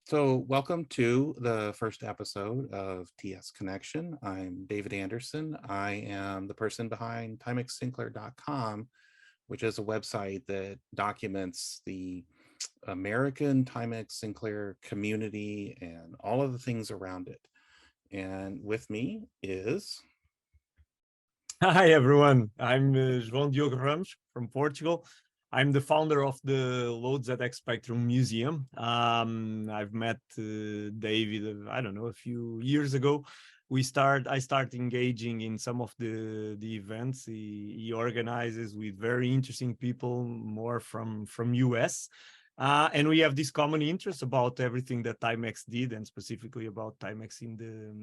So, welcome to the first episode of TS Connection. I'm David Anderson. I am the person behind TimexSinclair.com, which is a website that documents the American Timex Sinclair community and all of the things around it. And with me is Hi, everyone. I'm João Diogo Ramos from Portugal. I'm the founder of the Load ZX Spectrum Museum. I've met David, I don't know, a few years ago. I start engaging in some of the events he organizes with very interesting people, more from US. And we have this common interest about everything that Timex did, and specifically about Timex in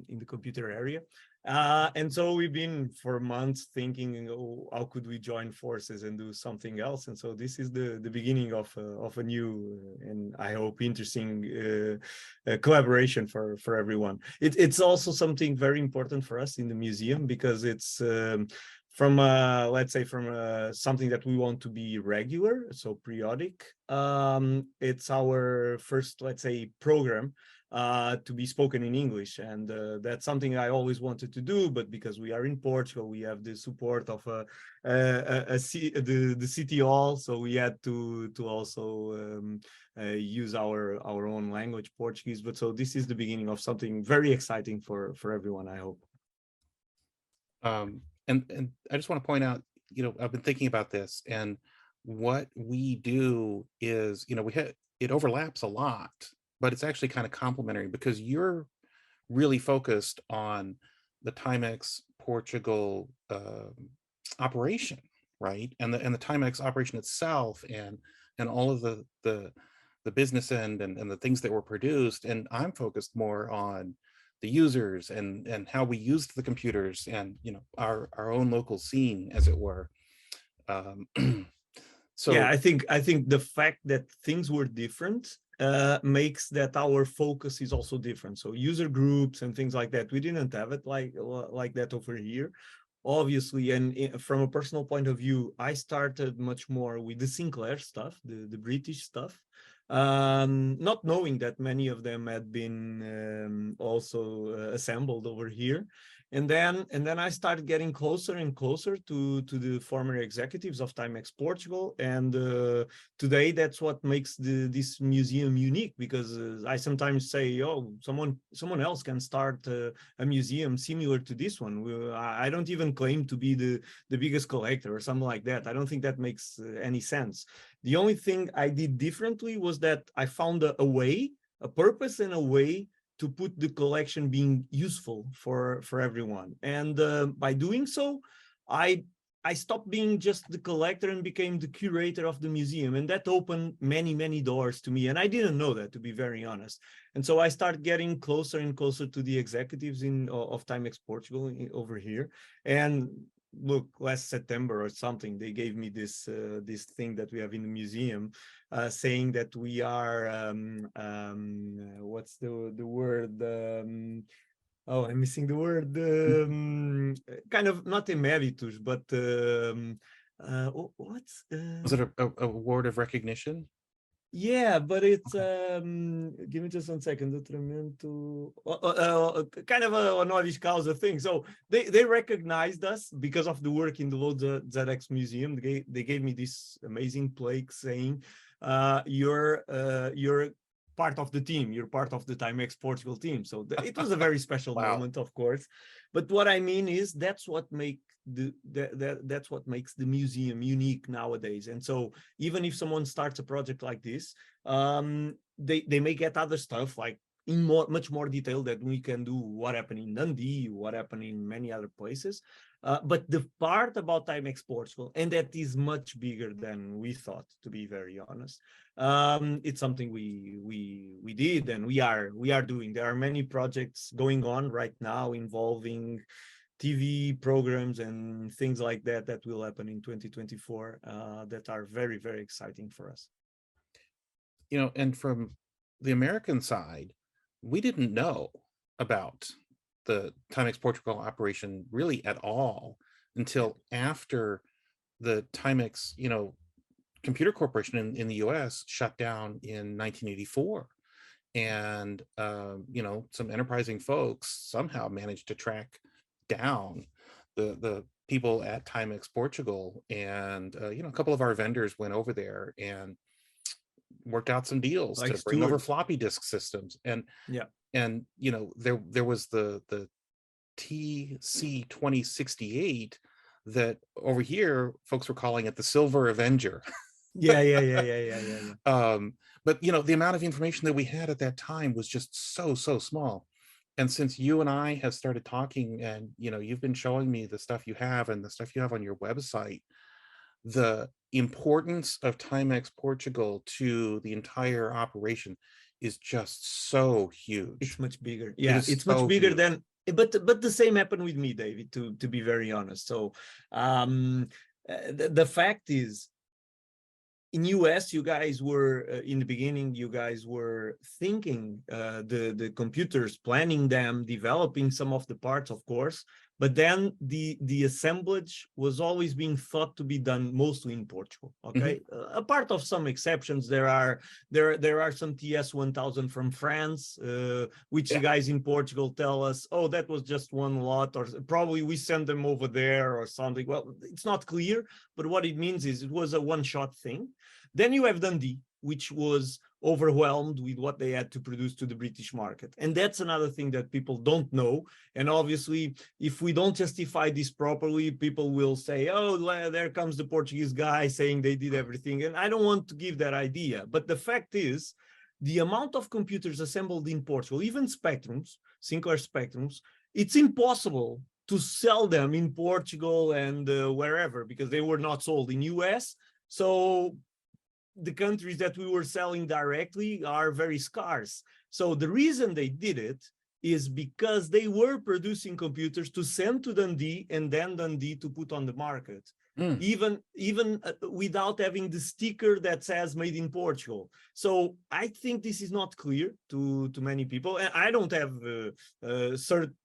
the computer area. And so we've been for months thinking, oh, how could we join forces and do something else? And so this is the beginning of a new and I hope interesting collaboration for everyone. It's also something very important for us in the museum because it's from let's say from something that we want to be regular, so periodic. It's our first, let's say, program to be spoken in English. And that's something I always wanted to do, but because we are in Portugal, we have the support of the city hall, so we had to also use our own language, Portuguese. But so this is the beginning of something very exciting for everyone, I hope. and I just want to point out, I've been thinking about this, and what we do is, we hit it overlaps a lot, but it's actually kind of complementary because you're really focused on the Timex Portugal operation, right? And the Timex operation itself, and all of the business end and the things that were produced. And I'm focused more on the users and how we used the computers and our own local scene, as it were. Um, Yeah, so I think the fact that things were different makes that our focus is also different. So user groups and things like that, we didn't have it like that over here, obviously. And from a personal point of view, I started much more with the Sinclair stuff, the British stuff, not knowing that many of them had been also assembled over here. And then I started getting closer and closer to the former executives of Timex Portugal. And today, that's what makes this museum unique, because I sometimes say, oh, someone else can start a museum similar to this one. I don't even claim to be the biggest collector or something like that. I don't think that makes any sense. The only thing I did differently was that I found a way, a purpose and a way to put the collection being useful for everyone. And by doing so, I I stopped being just the collector and became the curator of the museum. And that opened many doors to me. And I didn't know that, to be very honest. And so I started getting closer and closer to the executives of Timex Portugal over here. And look, last September or something, they gave me this thing that we have in the museum, saying that we are, what's the word? Oh, I'm missing the word. Kind of not emeritus, but what's was it a word of recognition? yeah, but it's Okay. give me just 1 second. Detrimento, kind of a honoris causa thing. So they recognized us because of the work in the Lod ZX Museum. They gave me this amazing plaque saying, you're part of the team. You're part of the Timex Portugal team. So it was a very special Wow. moment, of course. But what I mean is that's what that's what makes the museum unique nowadays. And so even if someone starts a project like this, they may get other stuff like in much more detail that we can do what happened in Dundee, what happened in many other places. But the part about Timex Portugal, and that is much bigger than we thought, to be very honest. It's something we did and we are doing. There are many projects going on right now involving TV programs and things like that that will happen in 2024 that are very exciting for us. And from the American side, we didn't know about the Timex Portugal operation really at all Yeah. until after the Timex, Computer Corporation in the US shut down in 1984. and you know, some enterprising folks somehow managed to track down the people at Timex Portugal, and you know, a couple of our vendors went over there and worked out some deals like to bring over stewards. floppy disk systems. Yeah, And you know, there was the TC2068 that over here folks were calling it the Silver Avenger. yeah. um, but you know, the amount of information that we had at that time was just so small. And since you and I have started talking, and you know, you've been showing me the stuff you have and the stuff you have on your website, the importance of Timex Portugal to the entire operation is just so It's huge. much bigger. It Yeah, is it's much so bigger huge. than. But the same happened with me, David. To be very honest. So the fact is, in US, you guys were in the beginning. You guys were thinking the computers, planning them, developing some of the parts, of course. But then the assemblage was always being thought to be done mostly in Portugal. Mhm. Okay, apart of some exceptions, there are some TS1000 from France, which the Yeah. guys in Portugal tell us, oh, that was just one lot, or probably we sent them over there or something. Well, it's not clear, but what it means is it was a one-shot thing. Then you have Dundee, which was overwhelmed with what they had to produce to the British market. And that's another thing that people don't know. And obviously, if we don't justify this properly, people will say, oh, there comes the Portuguese guy saying they did everything. And I don't want to give that idea. But the fact is, the amount of computers assembled in Portugal, even Spectrums, Sinclair Spectrums, it's impossible to sell them in Portugal and wherever, because they were not sold in US. So the countries that we were selling directly are very scarce. So the reason they did it is because they were producing computers to send to Dundee and then Dundee to put on the market, Mm. even without having the sticker that says made in Portugal. So I think this is not clear to many people, and I don't have certainty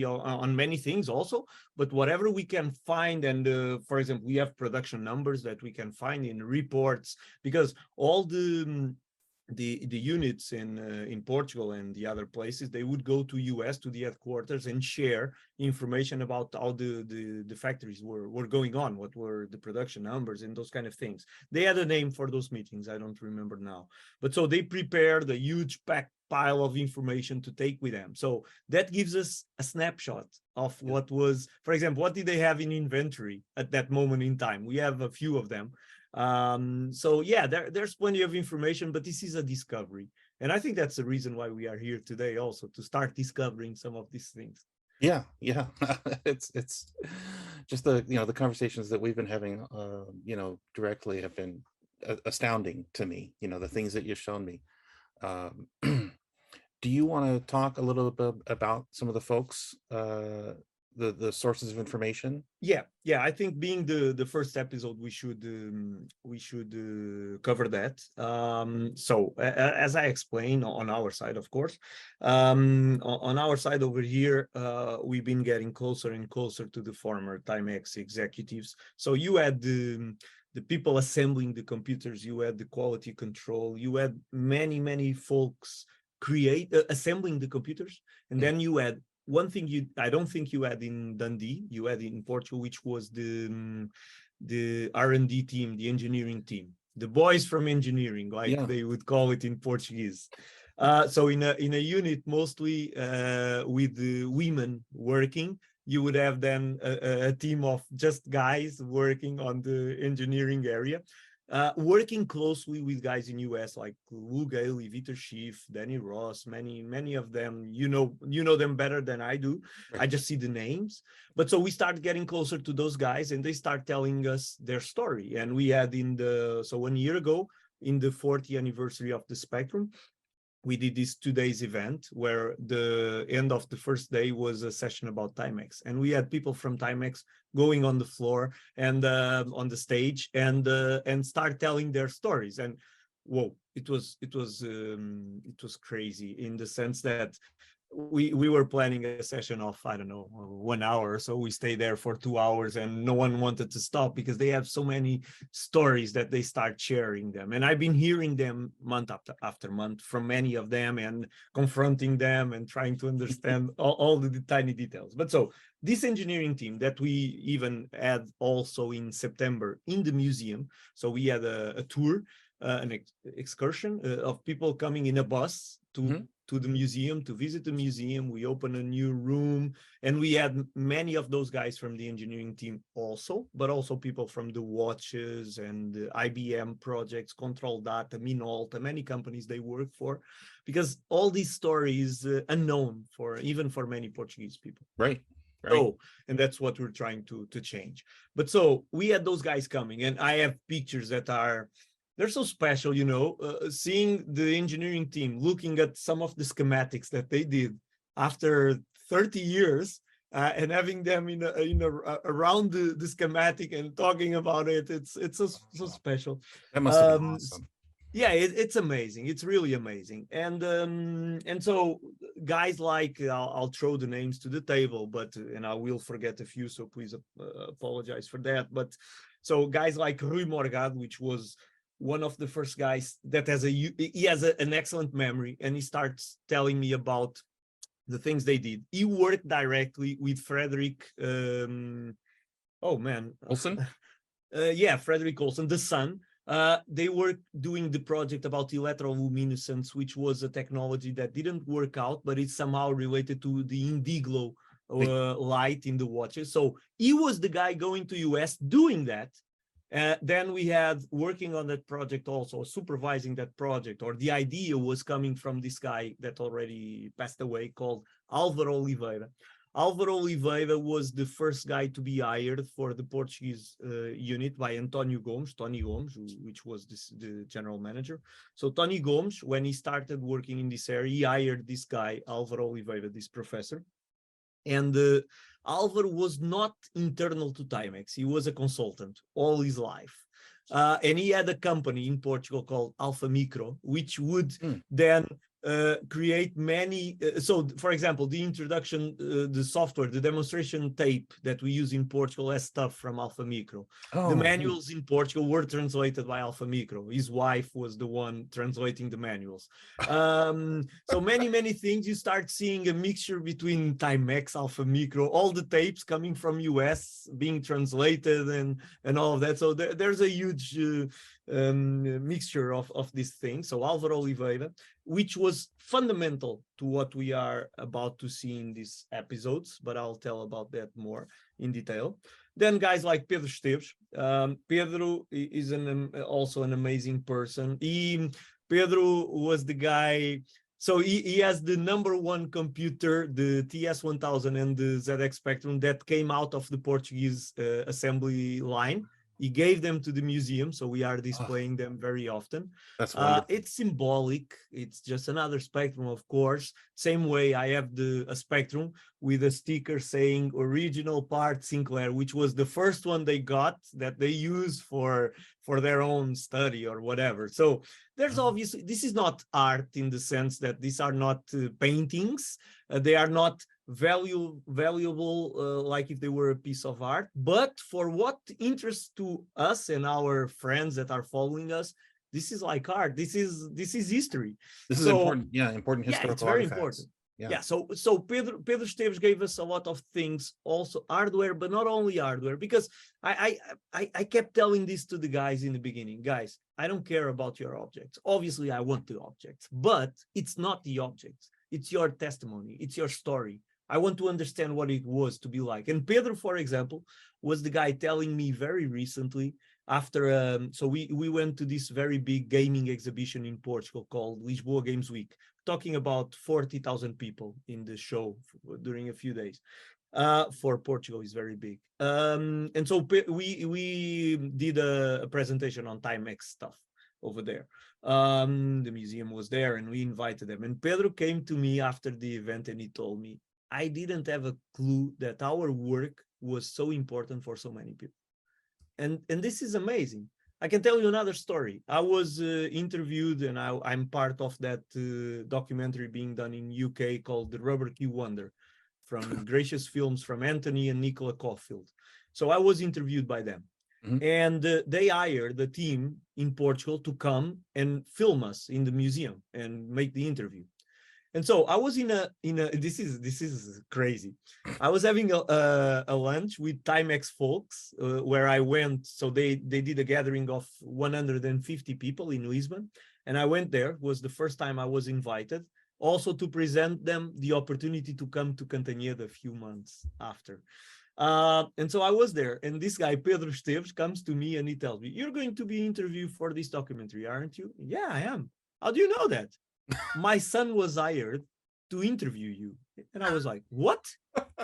on many things also, but whatever we can find, and for example, we have production numbers that we can find in reports, because all the units in Portugal and the other places, they would go to US, to the headquarters, and share information about how the factories were going on, what were the production numbers and those kind of things. They had a name for those meetings, I don't remember now, but so they prepared a huge pile of information to take with them. So that gives us a snapshot of what was, for example, what did they have in inventory at that moment in time. We have a few of them. So yeah, there's plenty of information, but this is a discovery. And I think that's the reason why we are here today also, to start discovering some of these things. Yeah, yeah. It's just the, you know, the conversations that we've been having, you know, directly have been astounding to me. You know, the things that you've shown me. Um, do you want to talk a little bit about some of the folks, the sources of information? Yeah, I think being the first episode, we should cover that. So as I explained, on our side, of course, on our side over here, we've been getting closer and closer to the former Timex executives. So you had the people assembling the computers, you had the quality control, you had many folks assembling the computers, and Mm. then you had one thing I don't think you had in Dundee, you had in Portugal, which was the R&D team, the engineering team, the boys from engineering, like Yeah. they would call it in Portuguese. So in a unit mostly with the women working, you would have then a team of just guys working on the engineering area. Working closely with guys in US like Lou Gailey, Vitor Schiff, Danny Ross, many of them, you know them better than I do. Right. I just see the names. But so we start getting closer to those guys, and they start telling us their story. And we had so 1 year ago, in the 40th anniversary of the Spectrum, we did this 2 days event where the end of the first day was a session about Timex, and we had people from Timex going on the floor and on the stage and start telling their stories. And whoa, it was crazy, in the sense that we were planning a session of, I don't know, 1 hour. So we stayed there for 2 hours and no one wanted to stop because they have so many stories that they start sharing them. And I've been hearing them month after month from many of them and confronting them and trying to understand all the tiny details. But so this engineering team that we even had also in September in the museum. So we had a tour, an excursion of people coming in a bus to the museum to visit the museum. We opened a new room and we had many of those guys from the engineering team also, but also people from the watches and the IBM projects, Control Data, Minolta, many companies they work for, because all these stories unknown for even for many Portuguese people. Right. Right. So, and that's what we're trying to change. But so we had those guys coming, and I have pictures that are, they're so special, you know, seeing the engineering team looking at some of the schematics that they did after 30 years and having them around the schematic and talking about it. It's so special. That must have been awesome. Yeah, it's amazing. It's really amazing. And so guys like, I'll throw the names to the table, but and I will forget a few, so please apologize for that. But so guys like Rui Morgado, which was one of the first guys that he has an excellent memory, and he starts telling me about the things they did. He worked directly with Frederick. Oh man, Olson. Yeah, Frederick Olson, the son. They were doing the project about electroluminescence, which was a technology that didn't work out, but it's somehow related to the indiglo light in the watches. So he was the guy going to US doing that. Then we had working on that project also, supervising that project, or the idea was coming from this guy that already passed away called Álvaro Oliveira. Álvaro Oliveira was the first guy to be hired for the Portuguese unit by António Gomes, Tony Gomes, which was the general manager. So Tony Gomes, when he started working in this area, he hired this guy, Álvaro Oliveira, this professor. And Álvaro was not internal to Timex. He was a consultant all his life. And he had a company in Portugal called Alpha Micro, which would then create many. So, for example, the introduction, the software, the demonstration tape that we use in Portugal has stuff from Alpha Micro. The manuals in Portugal were translated by Alpha Micro. His wife was the one translating the manuals. So many things. You start seeing a mixture between Timex, Alpha Micro, all the tapes coming from US being translated and all of that. So there's a huge mixture of these things. So Álvaro Oliveira, which was fundamental to what we are about to see in these episodes, but I'll tell about that more in detail. Then guys like Pedro Esteves. Pedro is also an amazing person. Pedro was the guy, so he has the #1 computer, the TS1500 and the ZX Spectrum that came out of the Portuguese assembly line. He gave them to the museum, so we are displaying them very often. That's wonderful. It's symbolic. It's just another Spectrum, of course. Same way I have a Spectrum with a sticker saying original part Sinclair, which was the first one they got that they use for their own study or whatever. So there's obviously, this is not art in the sense that these are not paintings. They are not valuable like if they were a piece of art, but for what interests to us and our friends that are following us, this is like art. This is history. This is important. Yeah, important historical it's very artifacts. important. Yeah. So Pedro Esteves gave us a lot of things, also hardware, but not only hardware, because I kept telling this to the guys in the beginning. Guys, I don't care about your objects. Obviously, I want the objects, but it's not the objects. It's your testimony. It's your story. I want to understand what it was to be like. And Pedro, for example, was the guy telling me very recently after, so we went to this very big gaming exhibition in Portugal called Lisboa Games Week, talking about 40,000 people in the show during a few days. For Portugal is very big. And so we did a presentation on Timex stuff over there. The museum was there and we invited them. And Pedro came to me after the event and he told me, I didn't have a clue that our work was so important for so many people. And this is amazing. I can tell you another story. I was interviewed, and I'm part of that documentary being done in UK called The Rubber Q Wonder, from Gracious Films, from Anthony and Nicola Caulfield. So I was interviewed by them. Mhm. And they hired the team in Portugal to come and film us in the museum and make the interview. And so I was in a this is crazy. I was having a lunch with Timex folks where I went. So they did a gathering of 150 people in Lisbon, and I went there. It was the first time I was invited, also to present them the opportunity to come to Cantanhede a few months after. And so I was there, and this guy Pedro Esteves comes to me and he tells me, "You're going to be interviewed for this documentary, aren't you?" "Yeah, I am." "How do you know that?" "My son was hired to interview you." And I was like, "What?"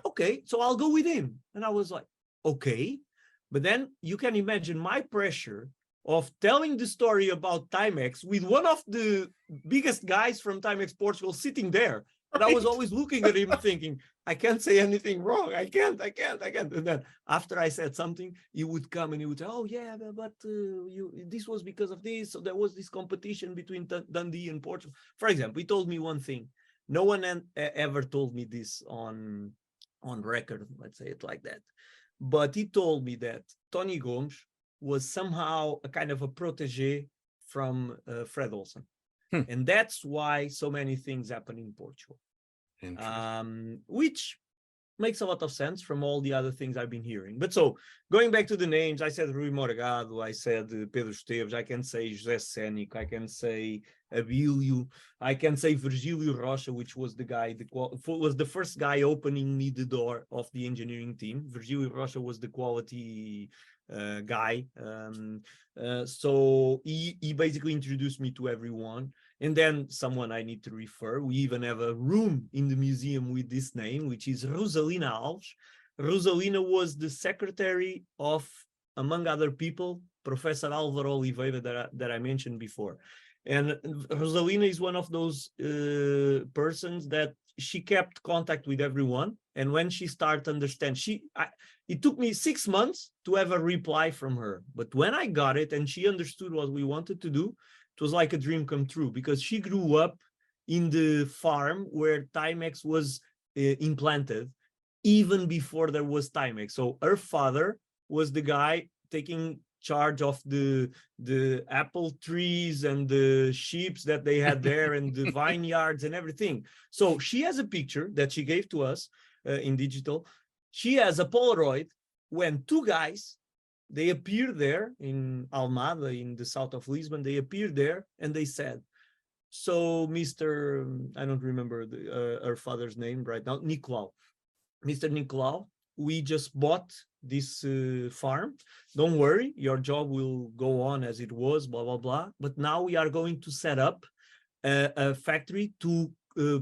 "Okay, so I'll go with him." And I was like, "Okay." But then you can imagine my pressure of telling the story about Timex with one of the biggest guys from Timex Portugal sitting there. And I was Right. always looking at him thinking, I can't say anything wrong. I can't. And then after I said something, he would come and he would say, "Oh yeah, but this was because of this. So there was this competition between Dundee and Portugal." For example, he told me one thing. No one ever told me this on record, let's say it like that. But he told me that Tony Gomes was somehow a kind of a protege from Fred Olsen. Hmm. And that's why so many things happen in Portugal, which makes a lot of sense from all the other things I've been hearing. But so, going back to the names, I said Rui Morgado, I said Pedro Esteves, I can say José Sénico, I can say Abílio, I can say Virgílio Rocha, which was the guy, was the first guy opening me the door of the engineering team. Virgílio Rocha was the quality guy. So he basically introduced me to everyone. And then someone I need to refer, we even have a room in the museum with this name, which is Rosalina Alves. Rosalina was the secretary of, among other people, Professor Álvaro Oliveira that I mentioned before. And Rosalina is one of those persons that she kept contact with everyone. And when she started to understand, it took me 6 months to have a reply from her. But when I got it and she understood what we wanted to do, it was like a dream come true, because she grew up in the farm where Timex was implanted even before there was Timex. So her father was the guy taking charge of the apple trees and the sheep that they had there and the vineyards and everything. So she has a picture that she gave to us in digital. She has a Polaroid when two guys, they appeared there in Almada, in the south of Lisbon. They appeared there and they said, "So Mr. I don't remember her father's name right now, Nicolau. Mr. Nicolau, we just bought this farm. Don't worry, your job will go on as it was, blah, blah, blah. But now we are going to set up a factory to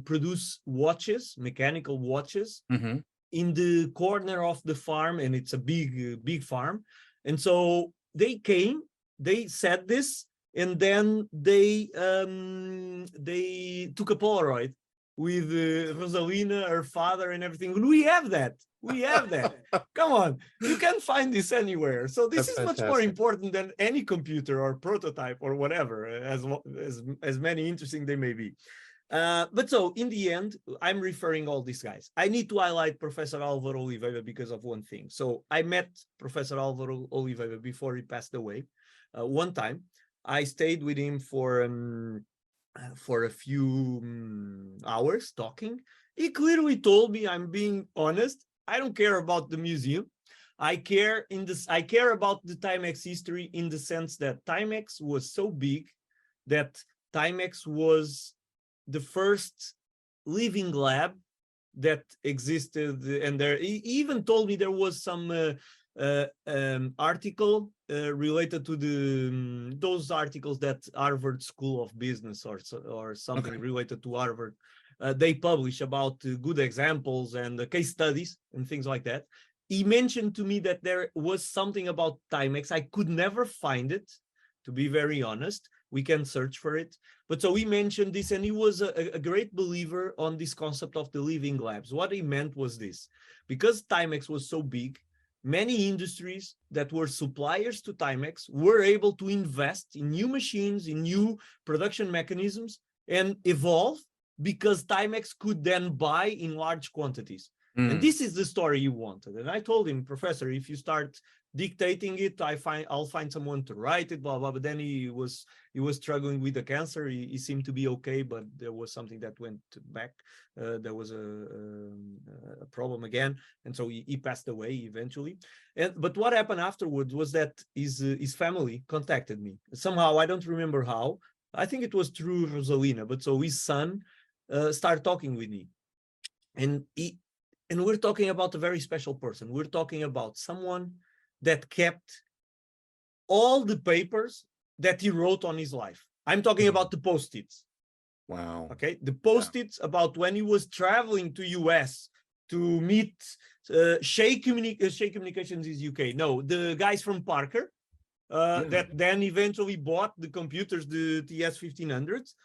produce watches, mechanical watches, Mm-hmm. in the corner of the farm, and it's a big farm." And so they came, they said this, and then they took a Polaroid with Rosalina, her father, and everything. And we have that. We have that. Come on, you can't find this anywhere. So this That's is much more fantastic. important than any computer or prototype or whatever, as many interesting they may be. But so in the end, I'm referring all these guys. I need to highlight Professor Álvaro Oliveira because of one thing. So I met Professor Álvaro Oliveira before he passed away. One time, I stayed with him for a few hours talking. He clearly told me, I'm being honest, I don't care about the museum. I care about the Timex history, in the sense that Timex was so big that Timex was the first living lab that existed. And he even told me there was some article related to those articles that Harvard School of Business or something Okay. related to Harvard, they publish about good examples and case studies and things like that. He mentioned to me that there was something about Timex. I could never find it, to be very honest. We can search for it. But so he mentioned this, and he was a great believer on this concept of the living labs. What he meant was this: because Timex was so big, many industries that were suppliers to Timex were able to invest in new machines, in new production mechanisms, and evolve because Timex could then buy in large quantities. And Mm. this is the story you wanted. And I told him, Professor, if you start dictating it, I'll find someone to write it, blah, blah. But then he was struggling with the cancer. He seemed to be okay, but there was something that went back. There was a problem again. And so he passed away eventually. But what happened afterwards was that his family contacted me. Somehow, I don't remember how. I think it was through Rosalina. But so his son started talking with me. And we're talking about a very special person. We're talking about someone that kept all the papers that he wrote on his life. I'm talking about the post-its. Wow. Okay, the post-its about when he was traveling to US to meet Shea Communications is UK. No, the guys from Parker that then eventually bought the computers, the TS1500s.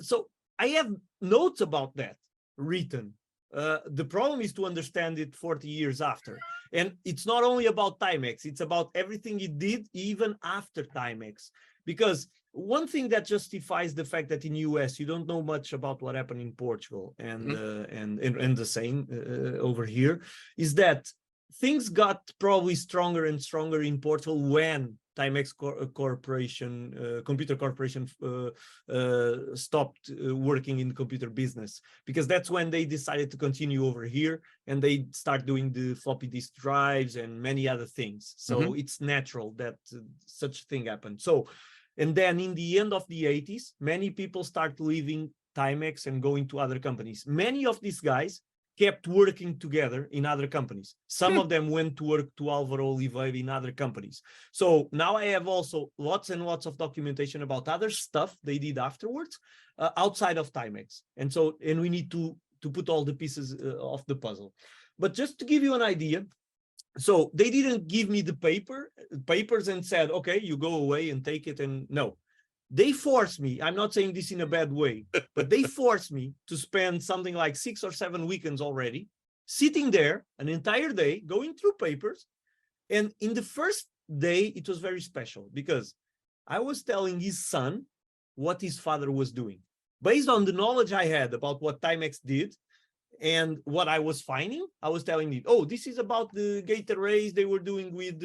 So I have notes about that written. The problem is to understand it 40 years after. And it's not only about Timex, it's about everything it did even after Timex. Because one thing that justifies the fact that in US you don't know much about what happened in Portugal and the same over here is that things got probably stronger and stronger in Portugal when Timex Corporation, Computer Corporation stopped working in the computer business, because that's when they decided to continue over here and they start doing the floppy disk drives and many other things. So it's natural that such thing happened. So, and then in the end of the 80s, many people start leaving Timex and going to other companies. Many of these guys kept working together in other companies. Some of them went to work to Alvaro Oliveira in other companies. So now I have also lots and lots of documentation about other stuff they did afterwards outside of Timex. And so, and we need to put all the pieces of the puzzle. But just to give you an idea, so they didn't give me the papers and said, okay, you go away and take it. And no, they forced me, I'm not saying this in a bad way, but they forced me to spend something like 6 or 7 weekends already, sitting there an entire day, going through papers. And in the first day, it was very special because I was telling his son what his father was doing. Based on the knowledge I had about what Timex did and what I was finding, I was telling him, oh, this is about the gate arrays they were doing with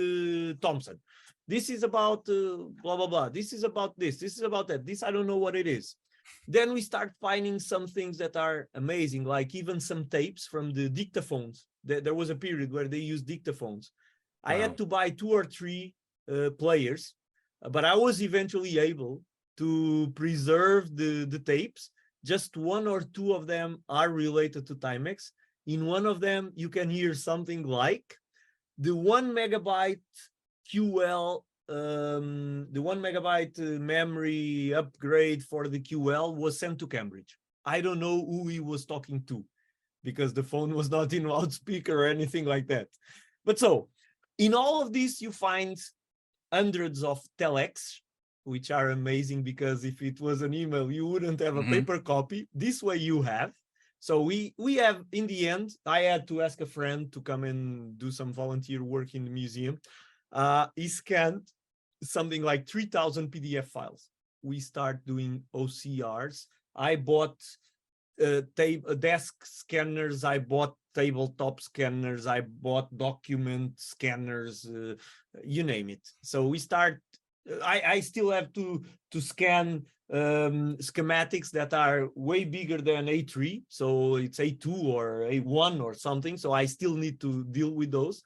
Thomson. This is about blah, blah, blah. This is about this. This is about that. This, I don't know what it is. Then we start finding some things that are amazing, like even some tapes from the dictaphones. There was a period where they used dictaphones. I had to buy 2 or 3 players, but I was eventually able to preserve the tapes. Just 1 or 2 of them are related to Timex. In one of them, you can hear something like the 1 megabyte QL, the 1 megabyte memory upgrade for the QL was sent to Cambridge. I don't know who he was talking to because the phone was not in loudspeaker or anything like that. But so in all of this, you find hundreds of telex, which are amazing because if it was an email, you wouldn't have a paper copy. This way you have. So we have, in the end, I had to ask a friend to come and do some volunteer work in the museum. He scanned something like 3,000 PDF files. We start doing OCRs. I bought desk scanners. I bought tabletop scanners. I bought document scanners, you name it. So we start, I still have to scan schematics that are way bigger than A3. So it's A2 or A1 or something. So I still need to deal with those.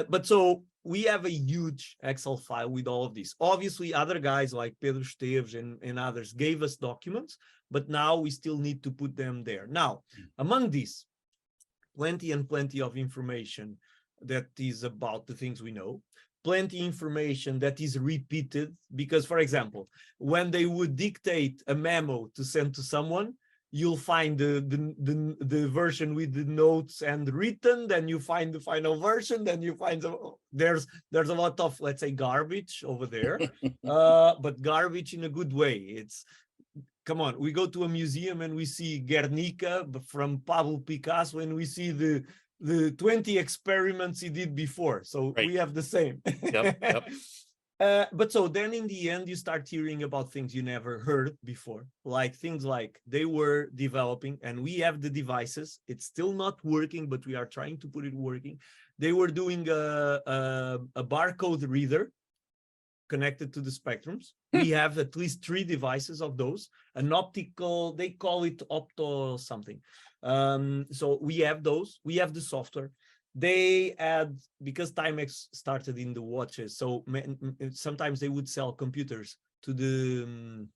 But so we have a huge Excel file with all of this. Obviously, other guys like Pedro Esteves and others gave us documents, but now we still need to put them there. Now, among these, plenty and plenty of information that is about the things we know, plenty information that is repeated, because, for example, when they would dictate a memo to send to someone, you'll find the version with the notes and written, then you find the final version, then you find there's a lot of, let's say, garbage over there, but garbage in a good way. It's, come on, we go to a museum and we see Guernica from Pablo Picasso, and we see the 20 experiments he did before. So Right. we have the same. Yep. Yep. But so then in the end, you start hearing about things you never heard before, like things like they were developing and we have the devices. It's still not working, but we are trying to put it working. They were doing a barcode reader connected to the spectrums. We have at least 3 devices of those, an optical, they call it opto something. So we have those, we have the software. They add, because Timex started in the watches, so sometimes they would sell computers to the,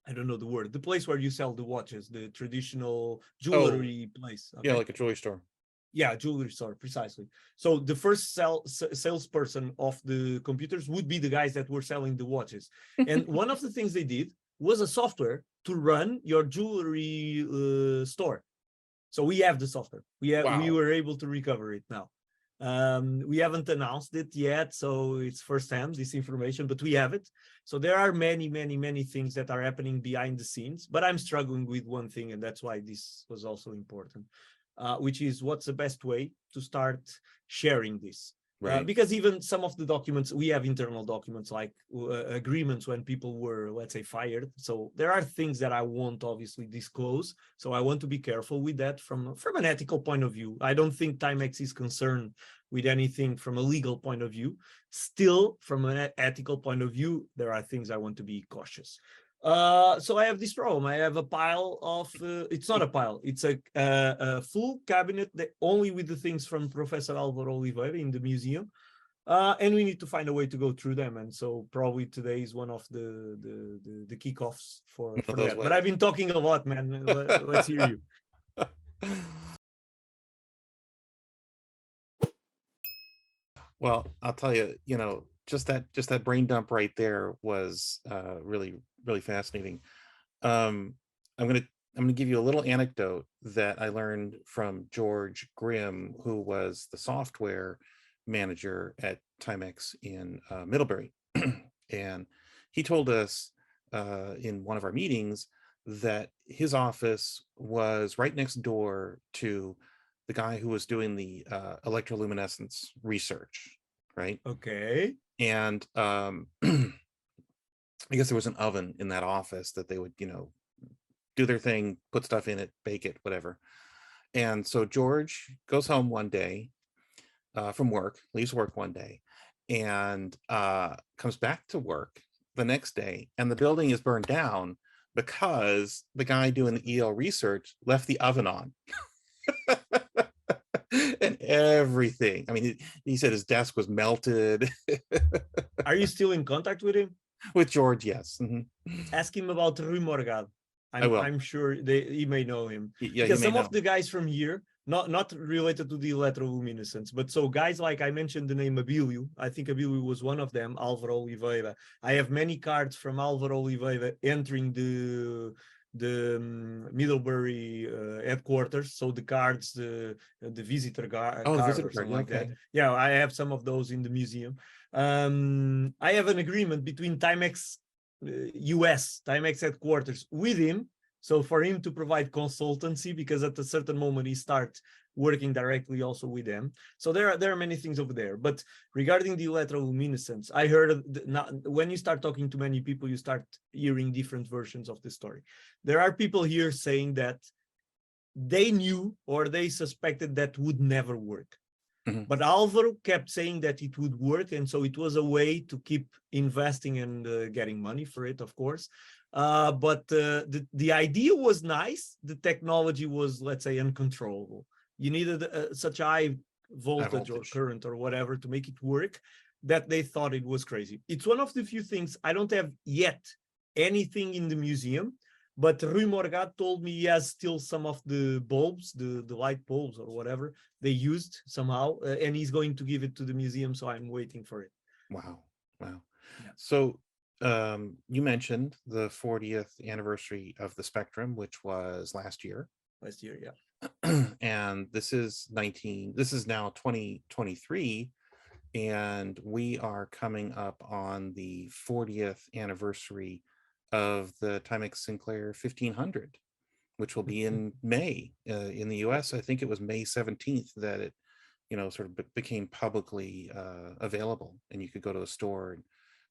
I don't know the word, the place where you sell the watches, the traditional Oh, jewelry place. yeah, Okay. like a jewelry store. Yeah, jewelry store, precisely. So the first salesperson of the computers would be the guys that were selling the watches. And one of the things they did was a software to run your jewelry store. So we have the software. We Wow. were able to recover it now. We haven't announced it yet, so it's firsthand, this information, but we have it. So there are many, many, many things that are happening behind the scenes, but I'm struggling with one thing, and that's why this was also important, which is what's the best way to start sharing this. Right. Because even some of the documents, we have internal documents like agreements when people were, let's say, fired. So there are things that I won't obviously disclose. So I want to be careful with that from an ethical point of view. I don't think Timex is concerned with anything from a legal point of view. Still, from an ethical point of view, there are things I want to be cautious. So I have this problem. I have a pile of, it's not a pile, it's a full cabinet that only with the things from Professor Álvaro Oliveira in the museum. And we need to find a way to go through them. And so probably today is one of the kickoffs for Those that. But I've ways. been talking a lot, man. Let's hear you. Well, I'll tell you, just that brain dump right there was really, really fascinating. Um, I'm gonna I'm gonna give you a little anecdote that I learned from George Grimm, who was the software manager at Timex in Middlebury, and he told us in one of our meetings that his office was right next door to the guy who was doing the electroluminescence research, right? Okay. And I guess there was an oven in that office that they would, do their thing, put stuff in it, bake it, whatever. And so George goes home one day from work, leaves work one day, and comes back to work the next day, and the building is burned down because the guy doing the EL research left the oven on. And everything. I mean, he said his desk was melted. Are you still in contact with him? With George, yes. Ask him about Rui Morgado. I will. I'm sure he may know him, Yeah, he because may some of know. the guys from here, not related to the electroluminescence, but so guys like I mentioned the name Abílio. I think Abílio was one of them. Álvaro Oliveira. I have many cards from Álvaro Oliveira entering the Middlebury headquarters. So the cards, the visitor Oh, the card visitor or card. something Yeah, like that. okay. Yeah, I have some of those in the museum. I have an agreement between Timex US, Timex headquarters, with him. So for him to provide consultancy, because at a certain moment he starts working directly also with them. So there are many things over there. But regarding the electroluminescence, I heard when you start talking to many people, you start hearing different versions of the story. There are people here saying that they knew or they suspected that would never work. Mm-hmm. But Alvaro kept saying that it would work, and so it was a way to keep investing and getting money for it, of course. But the idea was nice. The technology was, let's say, uncontrollable. You needed such high High voltage or voltage. current or whatever to make it work that they thought it was crazy. It's one of the few things I don't have yet anything in the museum. But Rui Morgado told me he has still some of the bulbs, the light bulbs or whatever they used somehow, and he's going to give it to the museum. So I'm waiting for it. Wow. Wow. Yeah. So you mentioned the 40th anniversary of the Spectrum, which was last year. Last year, yeah. And this is now 2023, and we are coming up on the 40th anniversary of the Timex Sinclair 1500, which will be in May. In the US, I think it was May 17th that it sort of became publicly available, and you could go to a store. And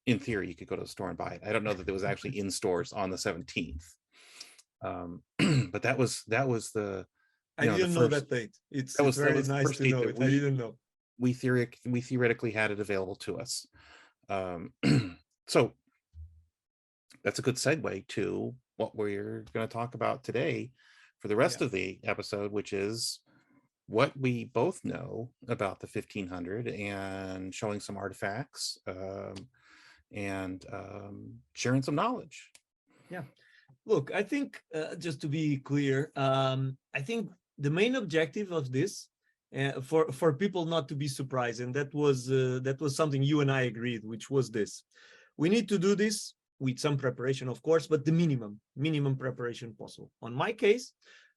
in theory, you could go to a store and buy it. I don't know that it was actually in stores on the 17th, but that was I the didn't know first that date. It's that very was the nice first to date know that it. I didn't know. we theoretically had it available to us. Um, so that's a good segue to what we're going to talk about today for the rest Yeah. of the episode, which is what we both know about the 1500 and showing some artifacts, and sharing some knowledge. Yeah. Look, I think just to be clear, I think the main objective of this, for people not to be surprised, and that was something you and I agreed, which was this: we need to do this with some preparation, of course, but the minimum preparation possible. On my case,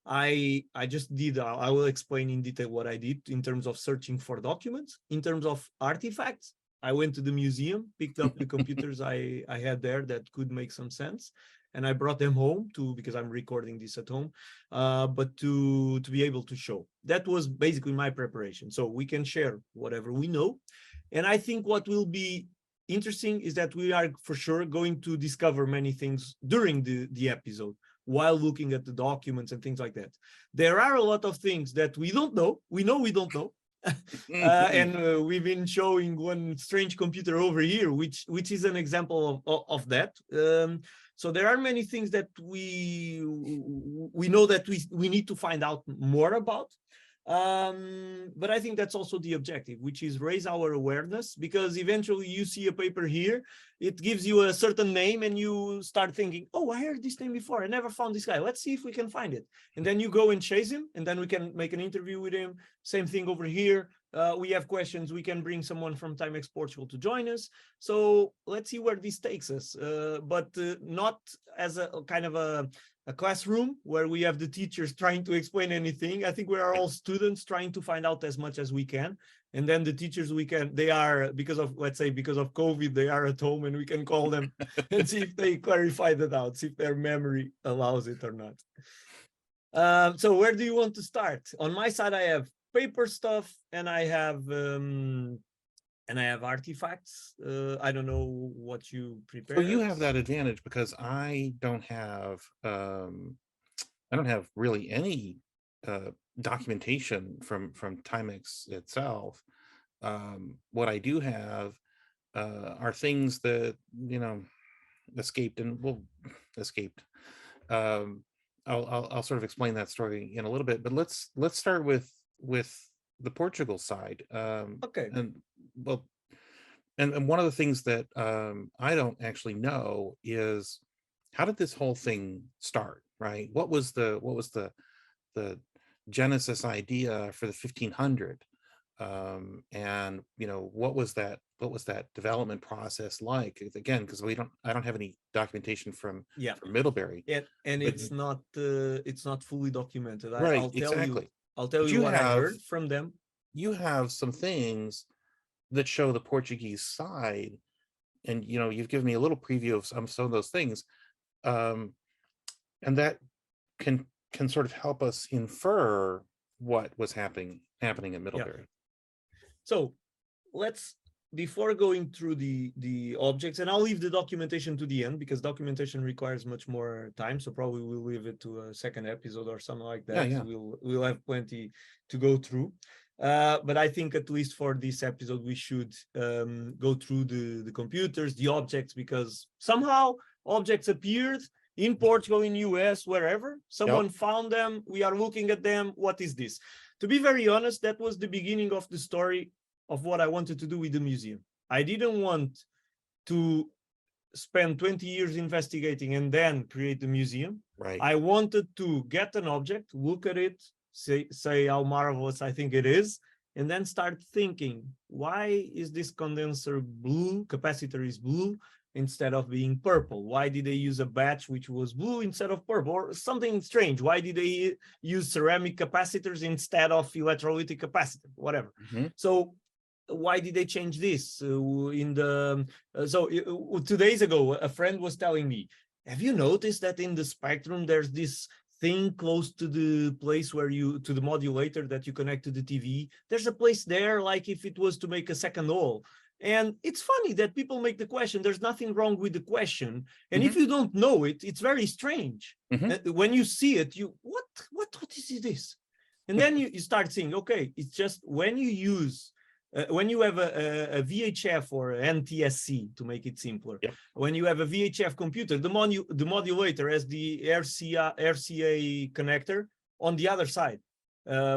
I just did. I will explain in detail what I did in terms of searching for documents, in terms of artifacts. I went to the museum, picked up the computers I had there that could make some sense, and I brought them home because I'm recording this at home, but to be able to show. That was basically my preparation. So we can share whatever we know. And I think what will be interesting is that we are for sure going to discover many things during the episode while looking at the documents and things like that. There are a lot of things that we don't know. We know we don't know. And we've been showing one strange computer over here, which is an example of that. So there are many things that we know that we need to find out more about. But I think that's also the objective, which is raise our awareness, because eventually you see a paper here, it gives you a certain name and you start thinking, oh, I heard this name before. I never found this guy. Let's see if we can find it. And then you go and chase him, and then we can make an interview with him. Same thing over here. We have questions. We can bring someone from Timex Portugal to join us. So let's see where this takes us, but not as a kind of a classroom where we have the teachers trying to explain anything. I think we are all students trying to find out as much as we can. And then the teachers, they are, because of, let's say, because of COVID, they are at home, and we can call them and see if they clarify the doubts, if their memory allows it or not. So where do you want to start? On my side, I have paper stuff, and I have artifacts. I don't know what you prepared. So you have that advantage, because I don't have really any documentation from Timex itself. What I do have are things that escaped. Um, I'll sort of explain that story in a little bit, but let's start with the Portugal side. Okay. And well, and one of the things that I don't actually know is, how did this whole thing start, right? What was the genesis idea for the 1500? And what was that development process like? Again, because I don't have any documentation from Middlebury. And it's not fully documented. Right, I'll tell exactly. I'll tell you what I heard from them. You have some things that show the Portuguese side, and you've given me a little preview of some of those things, and that can sort of help us infer what was happening at Middlebury. Yeah. So let's, before going through the objects, and I'll leave the documentation to the end, because documentation requires much more time, so probably we'll leave it to a second episode or something like that. Yeah. We'll have plenty to go through. But I think at least for this episode, we should go through the computers, the objects, because somehow objects appeared in Portugal, in US, wherever. Someone found them. We are looking at them. What is this? To be very honest, that was the beginning of the story of what I wanted to do with the museum. I didn't want to spend 20 years investigating and then create the museum. Right. I wanted to get an object, look at it, say how marvelous I think it is, and then start thinking, why is this condenser blue, capacitor is blue, instead of being purple? Why did they use a batch which was blue instead of purple, or something strange? Why did they use ceramic capacitors instead of electrolytic capacitor, whatever? So why did they change this? 2 days ago, a friend was telling me, have you noticed that in the spectrum, there's this thing close to the place where to the modulator that you connect to the TV. There's a place there, like if it was to make a second hole. And it's funny that people make the question. There's nothing wrong with the question. And if you don't know it, it's very strange. When you see it, what is this? And then you start saying, okay, it's just when you use, when you have a VHF or NTSC, to make it simpler, when you have a VHF computer, the modulator has the RCA connector on the other side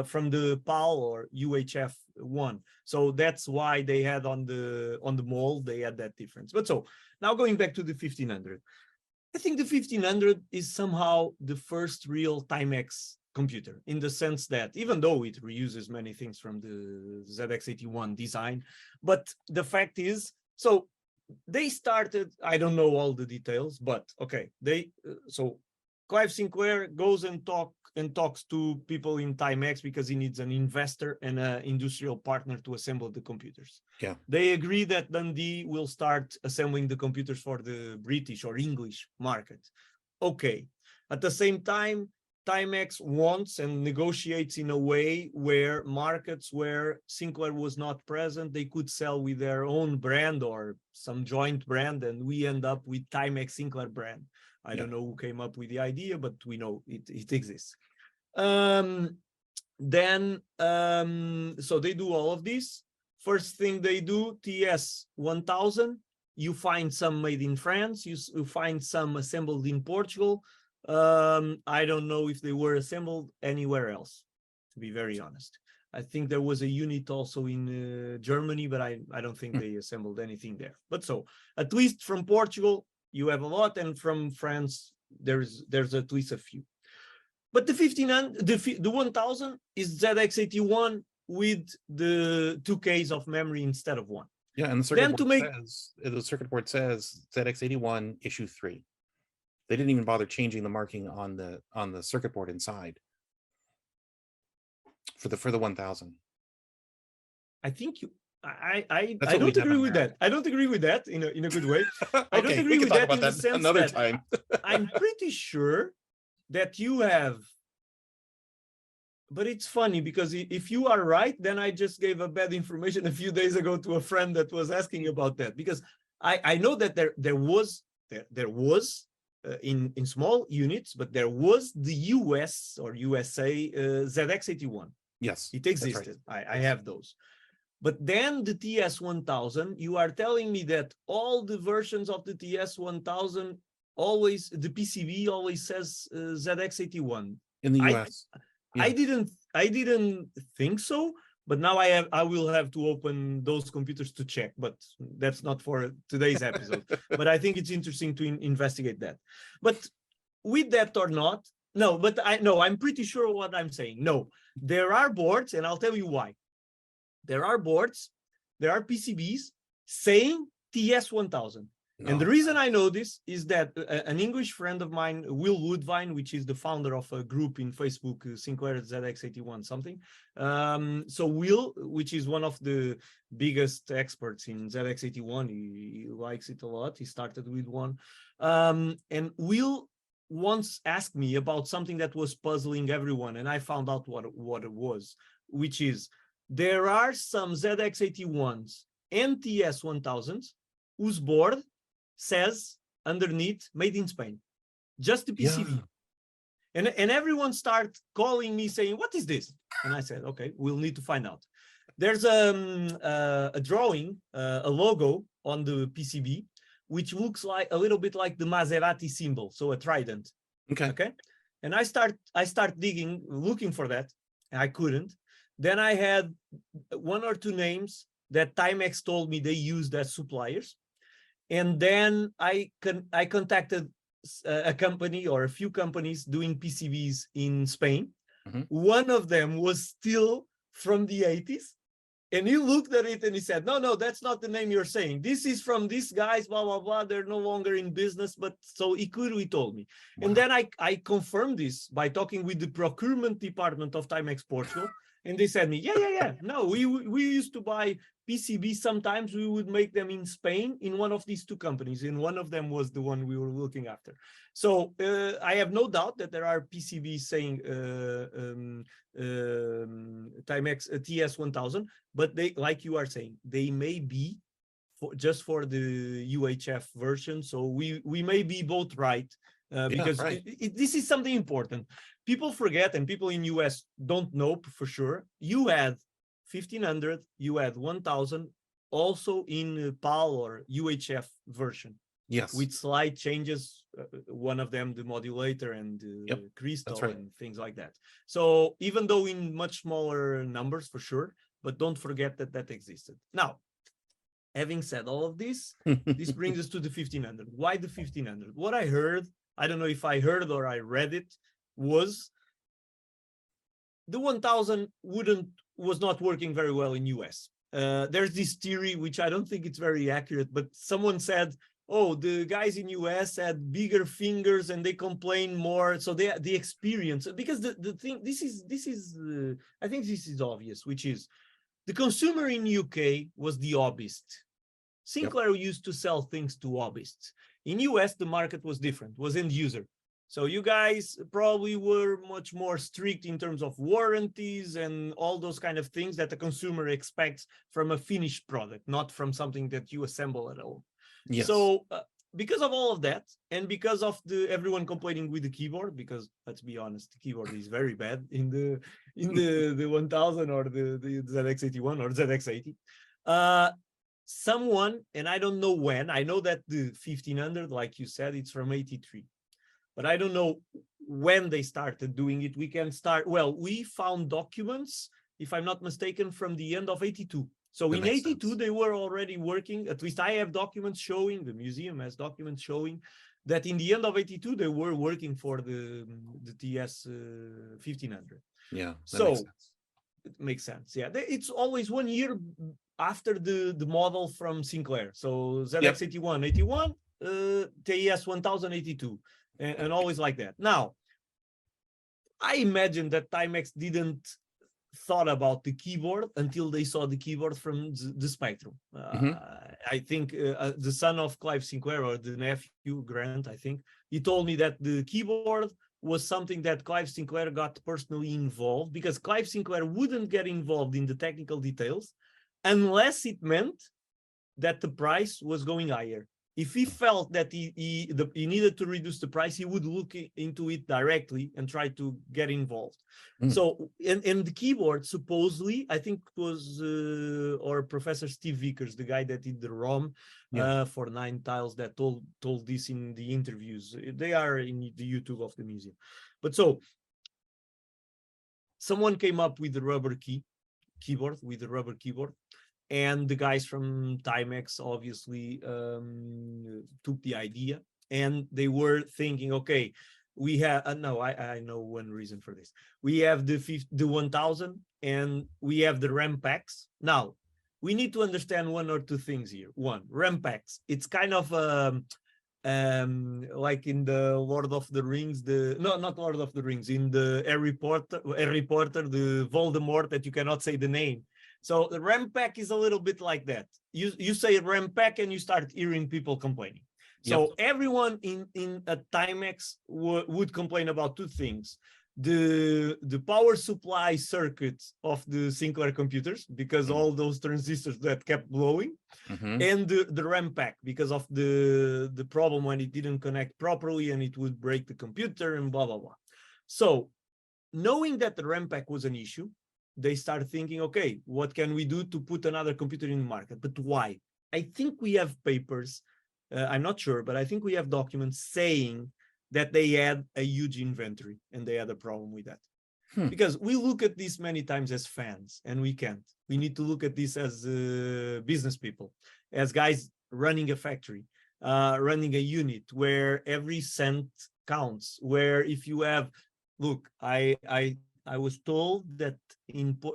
from the PAL or UHF one. So that's why they had on the mold, they had that difference. But so now going back to the 1500, I think the 1500 is somehow the first real Timex computer, in the sense that even though it reuses many things from the ZX81 design, but the fact is, so they started, I don't know all the details, but okay, so Clive Sinclair goes and talks to people in Timex because he needs an investor and an industrial partner to assemble the computers. Yeah. They agree that Dundee will start assembling the computers for the British or English market. Okay. At the same time, Timex wants and negotiates in a way where markets where Sinclair was not present, they could sell with their own brand or some joint brand, and we end up with Timex Sinclair brand. I don't know who came up with the idea, but we know it exists. So they do all of this. First thing they do, TS1000, you find some made in France, you find some assembled in Portugal. I don't know if they were assembled anywhere else, to be very honest. I think there was a unit also in Germany, but I don't think they assembled anything there. But so at least from Portugal, you have a lot, and from France, there's at least a few. But the 1500, the 1000 is ZX81 with the 2Ks of memory instead of one. Yeah, and the circuit board says ZX81 issue 3. They didn't even bother changing the marking on the circuit board inside for the 1000. I think I don't agree with that. I don't agree with that in a good way. Okay, I don't agree with that in the sense another that time. I'm pretty sure that you have, but it's funny because if you are right, then I just gave a bad information a few days ago to a friend that was asking about that, because I know that there was in small units, but there was the US or USA ZX81. Yes, it existed. Right. I have those. But then the TS1000, you are telling me that all the versions of the TS1000 always, the PCB always says ZX81 in the US. I didn't think so, but now I will have to open those computers to check, but that's not for today's episode. But I think it's interesting to investigate that. But with that or not, no, but I'm pretty sure what I'm saying. No, there are boards, and I'll tell you why. There are boards, there are PCBs saying TS1000. No. And the reason I know this is that an English friend of mine, Will Woodvine, which is the founder of a group in Facebook, Sinclair ZX81 something. So Will, which is one of the biggest experts in ZX81, he likes it a lot. He started with one. And Will once asked me about something that was puzzling everyone, and I found out what it was, which is there are some ZX81s and TS1000s whose board says underneath made in Spain, just the PCB. Yeah. And everyone started calling me saying, what is this? And I said, okay, we'll need to find out. There's a drawing, a logo on the PCB, which looks like a little bit like the Maserati symbol, so a trident. Okay. And I start digging, looking for that, and I couldn't. Then I had one or two names that Timex told me they used as suppliers. And then I contacted a company or a few companies doing PCBs in Spain. Mm-hmm. One of them was still from the 80s. And he looked at it and he said, no, that's not the name you're saying. This is from these guys, blah, blah, blah. They're no longer in business. But so he told me. Wow. And then I confirmed this by talking with the procurement department of Timex Portugal. And they said me, yeah. No, we used to buy PCB, sometimes we would make them in Spain in one of these two companies, and one of them was the one we were looking after. So I have no doubt that there are PCBs saying Timex TS1000, but they, like you are saying, they may be just for the UHF version. So we may be both right, because right. this is something important. People forget, and people in US don't know for sure. You had 1500, you had 1000, also in PAL or UHF version. Yes. With slight changes, one of them the modulator and Yep. crystal That's right. and things like that. So even though in much smaller numbers for sure, but don't forget that that existed. Now, having said all of this, this brings us to the 1500. Why the 1500? What I heard, I don't know if I heard or I read it, was the 1000 was not working very well in US. There's this theory, which I don't think it's very accurate, but someone said, oh, the guys in US had bigger fingers and they complain more. So the experience, because the thing, this is I think this is obvious, which is the consumer in UK was the hobbyist. Sinclair used to sell things to hobbyists. In US, the market was different, was end user. So you guys probably were much more strict in terms of warranties and all those kind of things that the consumer expects from a finished product, not from something that you assemble at home. Yes. So because of all of that, and because of everyone complaining with the keyboard, because let's be honest, the keyboard is very bad in the 1000 or the ZX81 or ZX80. Someone, and I don't know when, I know that the 1500, like you said, it's from 83, but I don't know when they started doing it. We can start, well, we found documents, if I'm not mistaken, from the end of 82. So in 82, they were already working, at least I have documents showing, the museum has documents showing that in the end of 82, they were working for the TS 1500. Yeah, so it makes sense. Yeah, it's always 1 year after the model from Sinclair. So ZX81, 81, TS 1082, and always like that. Now, I imagine that Timex didn't thought about the keyboard until they saw the keyboard from the Spectrum. I think the son of Clive Sinclair, or the nephew, Grant, I think, he told me that the keyboard was something that Clive Sinclair got personally involved, because Clive Sinclair wouldn't get involved in the technical details unless it meant that the price was going higher. If he felt that he needed to reduce the price, he would look into it directly and try to get involved. So, and the keyboard, supposedly, I think it was or Professor Steve Vickers, the guy that did the ROM for 9 Tiles, that told this in the interviews. They are in the YouTube of the museum. But so, someone came up with the rubber keyboard, and the guys from Timex obviously took the idea, and they were thinking, okay, we have, no, I know one reason for this. We have the 1000 and we have the RAM packs. Now, we need to understand 1 or 2 things here. One, RAM packs, it's kind of like in the Lord of the Rings, not Lord of the Rings, in the Harry Potter, the Voldemort that you cannot say the name. So the RAM pack is a little bit like that. You say RAM pack and you start hearing people complaining. So everyone in a Timex would complain about 2 things: the power supply circuit of the Sinclair computers, because all those transistors that kept blowing, and the RAM pack, because of the problem when it didn't connect properly and it would break the computer and blah blah blah. So knowing that the RAM pack was an issue, they start thinking, okay, what can we do to put another computer in the market? But why? I think we have papers, I'm not sure, but I think we have documents saying that they had a huge inventory and they had a problem with that. Because we look at this many times as fans, and we can't. We need to look at this as business people, as guys running a factory, running a unit where every cent counts, where if you have, look, I was told that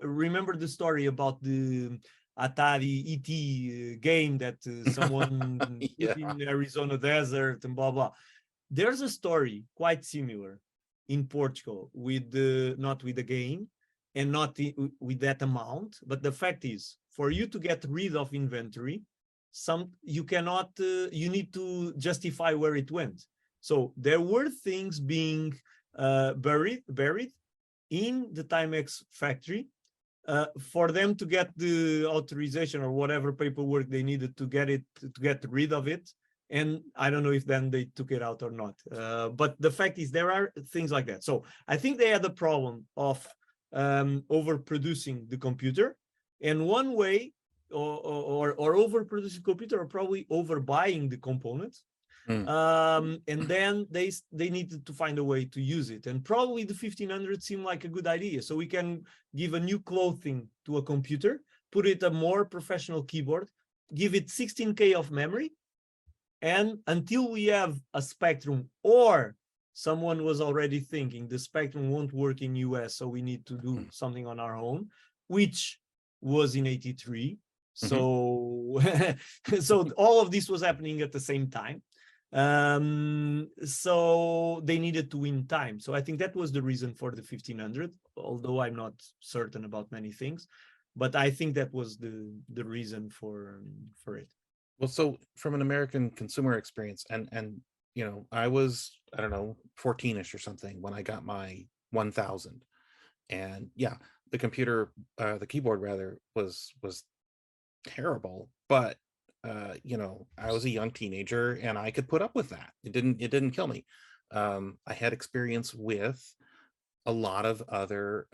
remember the story about the Atari ET game that someone put in Arizona desert and blah blah. There's a story quite similar in Portugal with not with the game and not with that amount, but the fact is for you to get rid of inventory, you cannot, you need to justify where it went. So there were things being buried in the Timex factory for them to get the authorization or whatever paperwork they needed to get rid of it. And I don't know if then they took it out or not. But the fact is, there are things like that. So I think they had the problem of overproducing the computer. And one way, or overproducing computer, or probably overbuying the components. Mm. And then they needed to find a way to use it. And probably the 1500 seemed like a good idea. So we can give a new clothing to a computer, put it a more professional keyboard, give it 16K of memory. And until we have a Spectrum, or someone was already thinking the Spectrum won't work in US, so we need to do something on our own, which was in 83. So, so all of this was happening at the same time. So they needed to win time. So I think that was the reason for the 1500, although I'm not certain about many things, but I think that was the reason for it. Well, so from an American consumer experience, and you know, I was, I don't know, 14ish or something when I got my 1000, and yeah, the computer, the keyboard rather, was terrible, but you know, I was a young teenager and I could put up with that. It didn't kill me. I had experience with a lot of other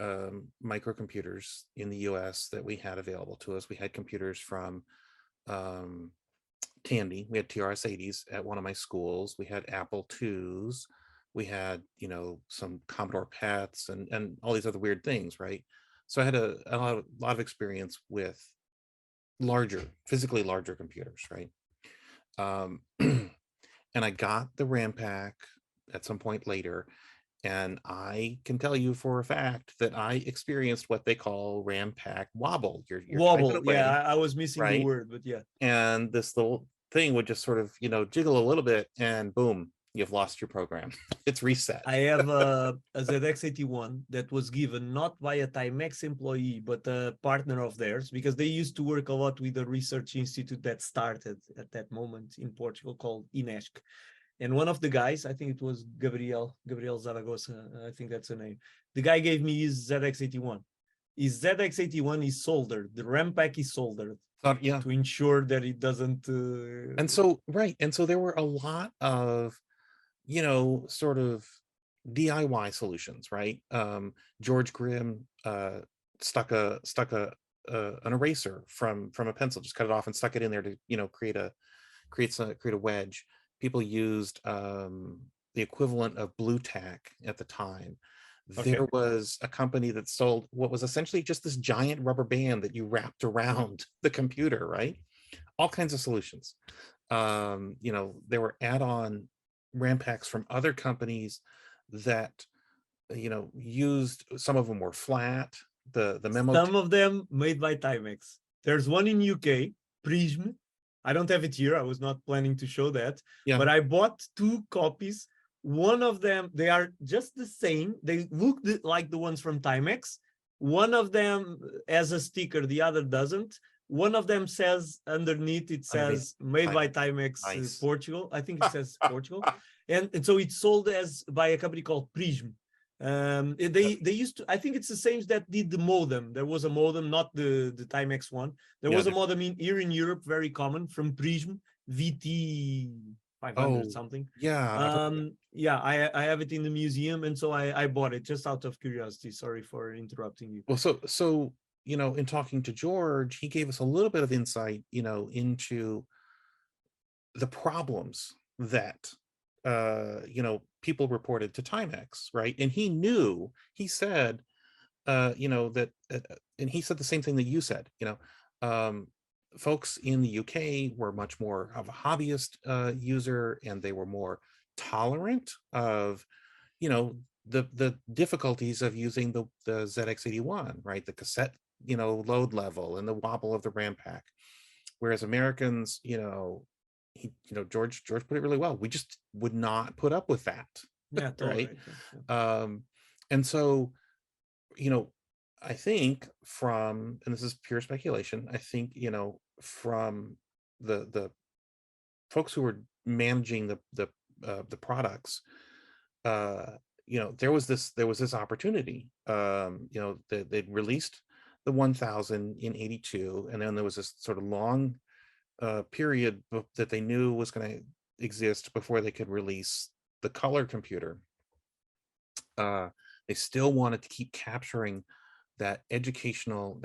microcomputers in the US that we had available to us. We had computers from Tandy. We had TRS-80s at one of my schools. We had Apple IIs. We had, you know, some Commodore PETs and all these other weird things, right? So I had a lot of experience with physically larger computers, right? And I got the RAM pack at some point later, and I can tell you for a fact that I experienced what they call RAM pack wobble. You're typing Wobble, yeah, away, I was missing the right? word, but yeah. And this little thing would just sort of, you know, jiggle a little bit, and boom, you've lost your program. It's reset. I have a ZX81 that was given not by a Timex employee, but a partner of theirs, because they used to work a lot with a research institute that started at that moment in Portugal called INESC. And one of the guys, I think it was Gabriel Zaragoza, I think that's the name. The guy gave me his ZX81. His ZX81 is soldered. The RAM pack is soldered. Yeah. To ensure that it doesn't. And so, right. And so there were a lot of, you know, sort of DIY solutions, right? George Grimm stuck an eraser from a pencil, just cut it off and stuck it in there to, you know, create a wedge. People used the equivalent of blue tack at the time. Okay. There was a company that sold what was essentially just this giant rubber band that you wrapped around the computer, right? All kinds of solutions. You know, there were add-on RAM packs from other companies that, you know, used, some of them were flat. The memo. Some of them made by Timex. There's one in UK, Prism. I don't have it here. I was not planning to show that, Yeah. But I bought 2 copies. One of them, they are just the same. They look like the ones from Timex. One of them has a sticker, the other doesn't. One of them says underneath, it says made by Timex. Nice. Portugal. I think it says Portugal. And so it's sold as by a company called Prism. They used to, I think it's the same that did the modem. There was a modem, not the Timex one. There was a modem here in Europe, very common, from Prism, VT 500 something. Yeah. Yeah, I have it in the museum, and so I bought it just out of curiosity. Sorry for interrupting you. Well, so you know, in talking to George, he gave us a little bit of insight, you know, into the problems that you know, people reported to Timex, right? And he knew, he said, you know, that, and he said the same thing that you said, you know, folks in the UK were much more of a hobbyist user, and they were more tolerant of, you know, the difficulties of using the ZX81, right? The cassette, you know, load level and the wobble of the RAM pack. Whereas Americans, you know, George put it really well. We just would not put up with that. Yeah, totally. Right. And so, you know, I think from, and this is pure speculation, I think, from the folks who were managing the products, uh, there was this opportunity. They'd released the 1000 in 82, and then there was this sort of long period that they knew was going to exist before they could release the color computer. They still wanted to keep capturing that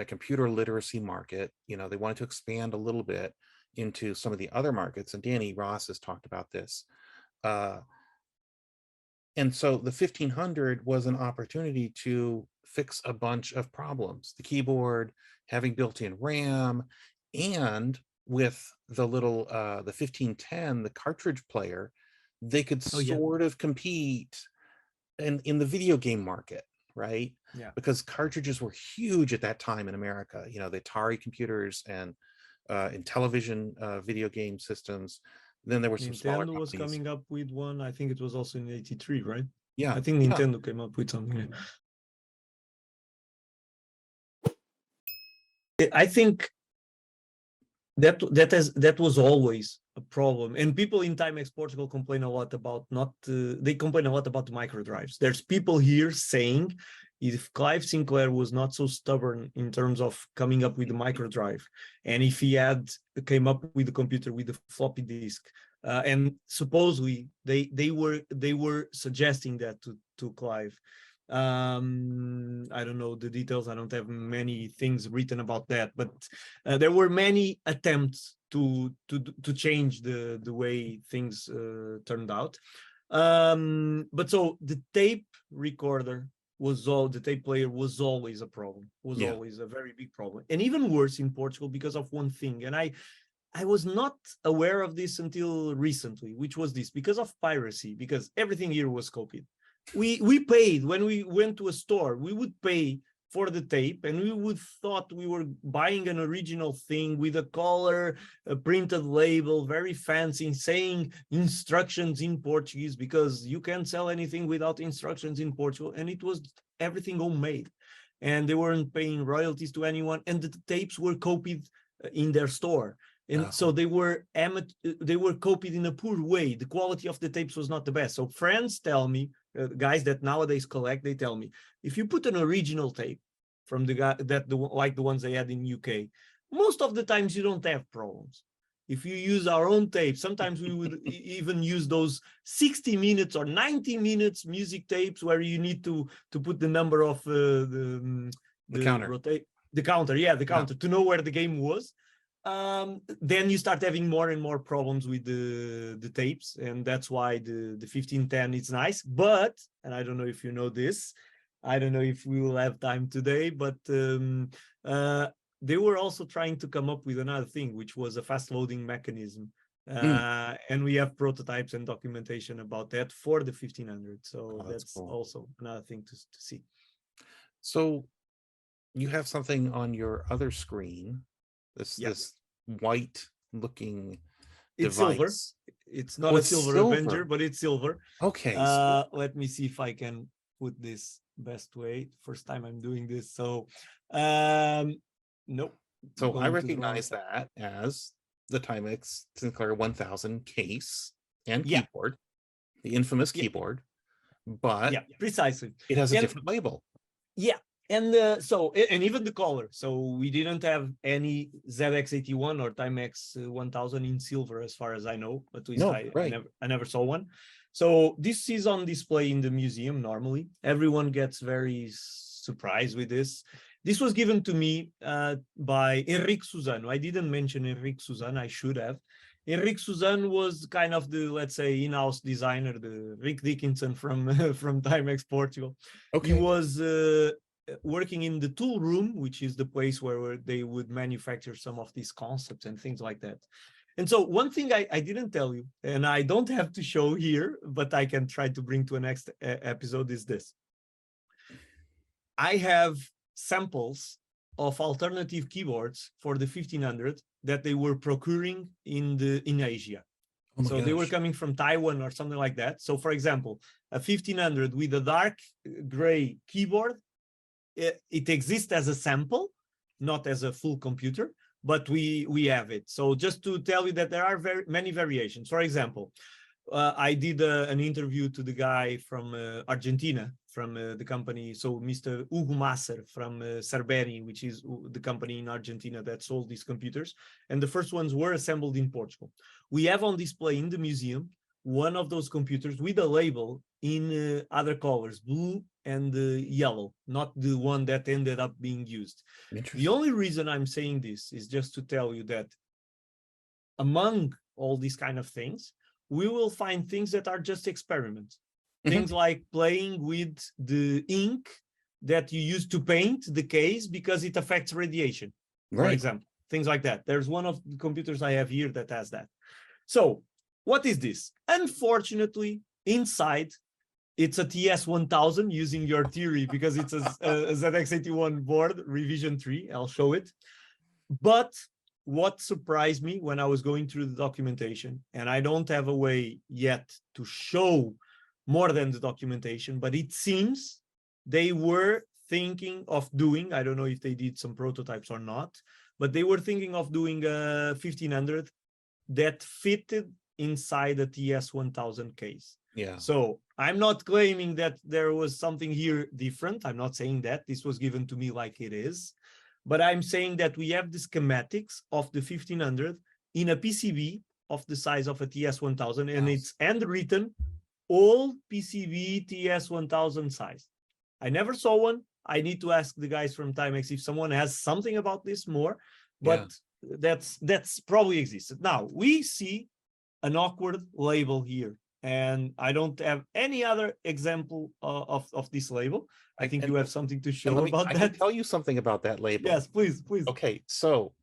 computer literacy market. They wanted to expand a little bit into some of the other markets, and Danny Ross has talked about this. Uh, and so the 1500 was an opportunity to fix a bunch of problems. The keyboard, having built-in RAM, and with the 1510, the cartridge player, they could Oh yeah, sort of compete in the video game market, right? yeah. Because cartridges were huge at that time in America. The Atari computers and in television video game systems. Then there were some smaller Nintendo was companies. coming up with one. I think it was also in '83, right? Yeah, I think yeah. Nintendo came up with something. I think that was always a problem, and people in Timex Portugal complain a lot about not they complain a lot about the micro drives. There's people here saying if Clive Sinclair was not so stubborn in terms of coming up with the micro drive, and if he had came up with the computer with the floppy disk, and supposedly they were suggesting that to Clive. I don't know the details. I don't have many things written about that, but there were many attempts to change the way things turned out. But so the tape recorder the tape player was always a problem, was Yeah. always a very big problem, and even worse in Portugal because of one thing. And I was not aware of this until recently, which was this, because of piracy, because everything here was copied. We paid when we went to a store, we would pay for the tape, and we would thought we were buying an original thing with a color, a printed label, very fancy, saying instructions in Portuguese, because you can't sell anything without instructions in Portugal, and it was everything homemade, and they weren't paying royalties to anyone, and the tapes were copied in their store. And so Oh, they were copied in a poor way. The quality of the tapes was not the best. So friends tell me, guys that nowadays collect, they tell me, if you put an original tape from the guy like the ones they had in UK, most of the times you don't have problems. If you use our own tape, sometimes we would even use those 60 minutes or 90 minutes music tapes where you need to put the number of the the counter. rotate the counter, yeah, the Yeah. counter, to know where the game was. Then you start having more and more problems with the tapes, and that's why the 1510 is nice. But, and I don't know if you know this, I don't know if we will have time today, but they were also trying to come up with another thing, which was a fast loading mechanism. Mm. And we have prototypes and documentation about that for the 1500. So Oh, that's that's cool. also another thing to see. So you have something on your other screen, this Yeah, this white looking it's silver. device. It's not Oh, a it's silver Avenger, silver. but it's silver. Okay, so Let me see if I can put this best way. First time I'm doing this. So, nope, I going to the wrong. recognize that as the Timex Sinclair 1000 case and Yeah, keyboard, the infamous yeah, keyboard, but yeah, precisely. it has a And different label. yeah, and and even the color. So we didn't have any ZX81 or Timex 1000 in silver, as far as I know. At least No, right. I never saw one. So this is on display in the museum normally. Everyone gets very surprised with this. This was given to me by Henrique Suzano. I didn't mention Henrique Suzano. I should have. Henrique Suzano was kind of the, let's say, in-house designer, the Rick Dickinson from from Timex Portugal. He Okay. was working in the tool room, which is the place where they would manufacture some of these concepts and things like that. And so one thing I didn't tell you, and I don't have to show here, but I can try to bring to a next episode, is this. I have samples of alternative keyboards for the 1500 that they were procuring in Asia. Oh my So they were gosh. coming from Taiwan or something like that. So for example, a 1500 with a dark gray keyboard it exists as a sample, not as a full computer, but we have it. So just to tell you that there are many variations. For example, I did an interview to the guy from Argentina, from the company. So Mr. Hugo Masser from Cerberi, which is the company in Argentina that sold these computers. And the first ones were assembled in Portugal. We have on display in the museum one of those computers with a label in other colors, blue and yellow, not the one that ended up being used. The only reason I'm saying this is just to tell you that among all these kind of things, we will find things that are just experiments. Things like playing with the ink that you use to paint the case because it affects radiation, for example, things like that. There's one of the computers I have here that has that. So what is this? Unfortunately, inside, it's a TS1000 using your theory because it's a ZX81 board, revision 3. I'll show it. But what surprised me when I was going through the documentation, and I don't have a way yet to show more than the documentation, but it seems they were thinking of doing, I don't know if they did some prototypes or not, but they were thinking of doing a 1500 that fitted inside the TS1000 case. Yeah. So I'm not claiming that there was something here different. I'm not saying that. This was given to me like it is. But I'm saying that we have the schematics of the 1500 in a PCB of the size of a TS1000, and it's handwritten, all PCB TS1000 size. I never saw one. I need to ask the guys from Timex if someone has something about this more, but that's probably existed. Now, we see an awkward label here, and I don't have any other example of this label. I think you have something to show about that. I can tell you something about that label. Yes, please. Okay, so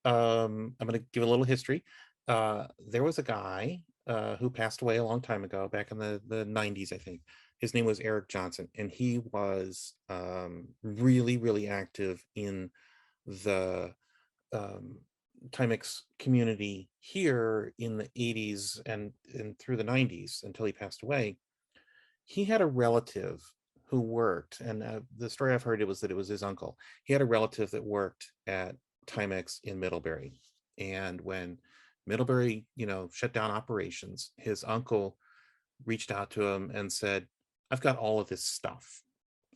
I'm going to give a little history. There was a guy who passed away a long time ago, back in the 90s, I think. His name was Eric Johnson, and he was really, really active in the Timex community here in the 80s and through the 90s until he passed away. He had a relative who worked, and the story I've heard was that it was his uncle. He had a relative that worked at Timex in Middlebury, and when Middlebury, shut down operations, his uncle reached out to him and said, "I've got all of this stuff.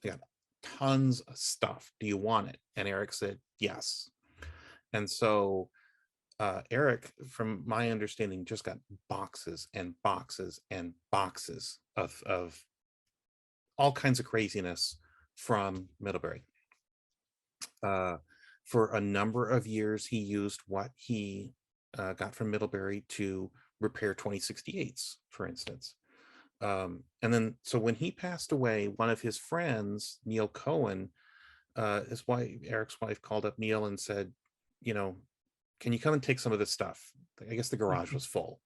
I got tons of stuff. Do you want it?" And Eric said, "Yes." And so Eric, from my understanding, just got boxes and boxes and boxes of all kinds of craziness from Middlebury. For a number of years, he used what he got from Middlebury to repair 2068s, for instance. And then, so when he passed away, one of his friends, Neil Cohen, his wife, Eric's wife, called up Neil and said, "Can you come and take some of this stuff?" I guess the garage was full.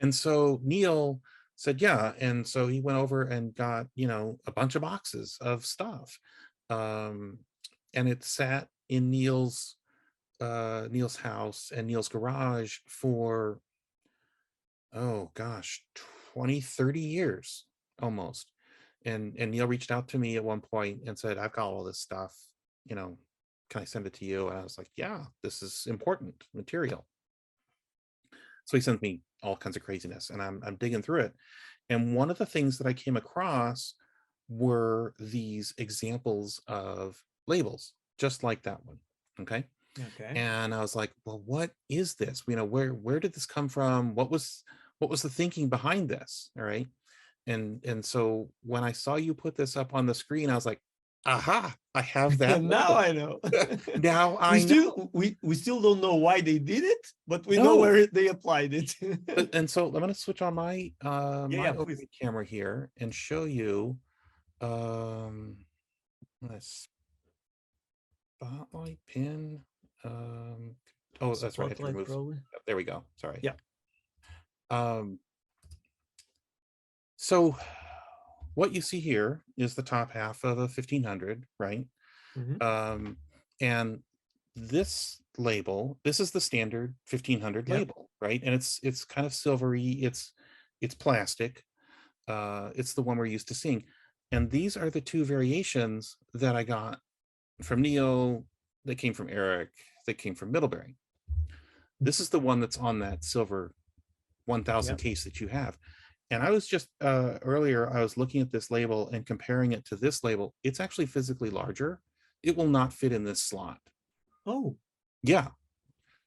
And so Neil said, "Yeah." And so he went over and got, a bunch of boxes of stuff. And it sat in Neil's house and Neil's garage for, oh gosh, 20, 30 years almost. And Neil reached out to me at one point and said, "I've got all this stuff, can I send it to you?" And I was like, "Yeah, this is important material." So he sent me all kinds of craziness, and I'm digging through it. And one of the things that I came across were these examples of labels, just like that one. Okay. And I was like, well, what is this? Where did this come from? What was the thinking behind this? All right. And so when I saw you put this up on the screen, I was like, aha, I have that. Now I know. Now I know. We still don't know why they did it, but we know where they applied it. And so I'm going to switch on my overhead camera here and show you a spotlight pin. Oh, that's right. I have to remove. There we go. Sorry. Yeah. So what you see here is the top half of a 1500, right? And this label, this is the standard 1500 label, right? And it's kind of silvery. It's plastic. It's the one we're used to seeing. And these are the two variations that I got from Neo, that came from Eric, that came from Middlebury. This is the one that's on that silver 1000 Yeah. case that you have. And I was just earlier, I was looking at this label and comparing it to this label. It's actually physically larger. It will not fit in this slot. Oh, Yeah.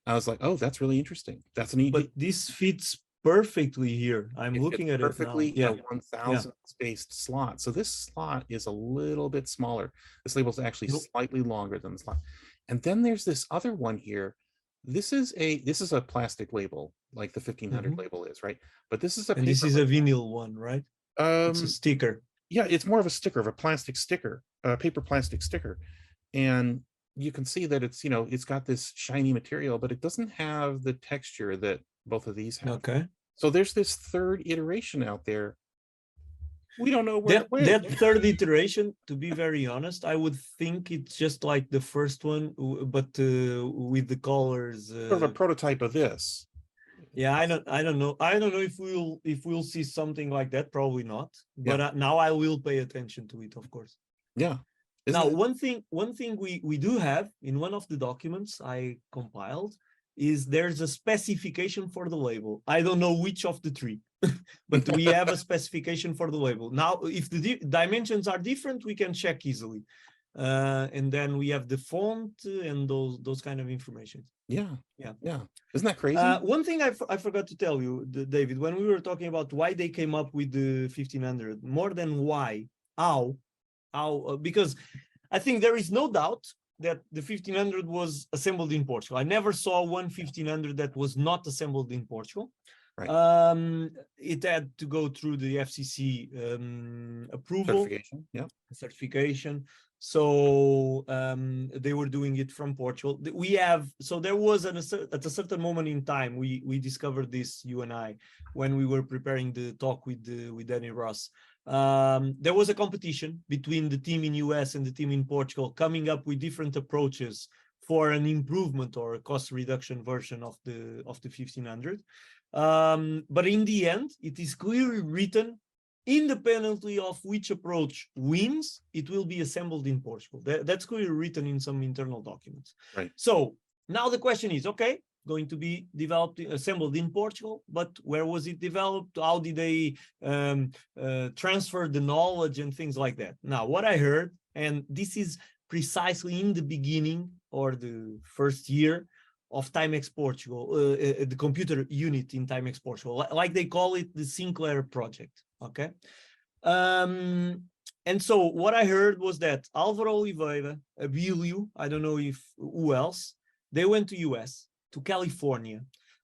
I was like, oh, that's really interesting. That's an but easy. this fits perfectly here. I'm It fits looking at it now. perfectly in Yeah. a 1000 spaced slot. So this slot is a little bit smaller. This label is actually Nope. slightly longer than the slot. And then there's this other one here. This is a plastic label, like the 1500 Mhm. label is, right? But this is a And this paper is a vinyl one, right? It's a um sticker. yeah, it's more of a sticker, of a plastic sticker, a paper plastic sticker. And you can see that it's, it's got this shiny material, but it doesn't have the texture that both of these have. Okay. So there's this third iteration out there. We don't know where That it went. that third iteration, to be very honest, I would think it's just like the first one, but with the colors. Sort of a prototype of this. Yeah, I don't know. I don't know if we'll see something like that. Probably not. But Yeah. now I will pay attention to it, of course. Yeah. Now, Isn't it? one thing we do have in one of the documents I compiled is there's a specification for the label. I don't know which of the three, but we have a specification for the label. Now, if the dimensions are different, we can check easily. And then we have the font and those kind of information. Yeah. Yeah. Yeah. Isn't that crazy? One thing I forgot to tell you, David, when we were talking about why they came up with the 1500, more than why, how, because I think there is no doubt that the 1500 was assembled in Portugal. I never saw one 1500 that was not assembled in Portugal. Right. It had to go through the FCC approval, certification. So they were doing it from Portugal. There was at a certain moment in time, we discovered this, you and I, when we were preparing the talk with Danny Ross. There was a competition between the team in US and the team in Portugal, coming up with different approaches for an improvement or a cost reduction version of the 1500. But in the end, it is clearly written, independently of which approach wins, it will be assembled in Portugal. That's clearly written in some internal documents. Right. So now the question is, okay, going to be assembled in Portugal, but where was it developed? How did they transfer the knowledge and things like that? Now, what I heard, and this is precisely in the beginning or the first year of Timex Portugal, the computer unit in Timex Portugal, like they call it, the Sinclair project. Okay. And so what I heard was that Álvaro Oliveira, Abilio, I don't know who else, they went to US, to California.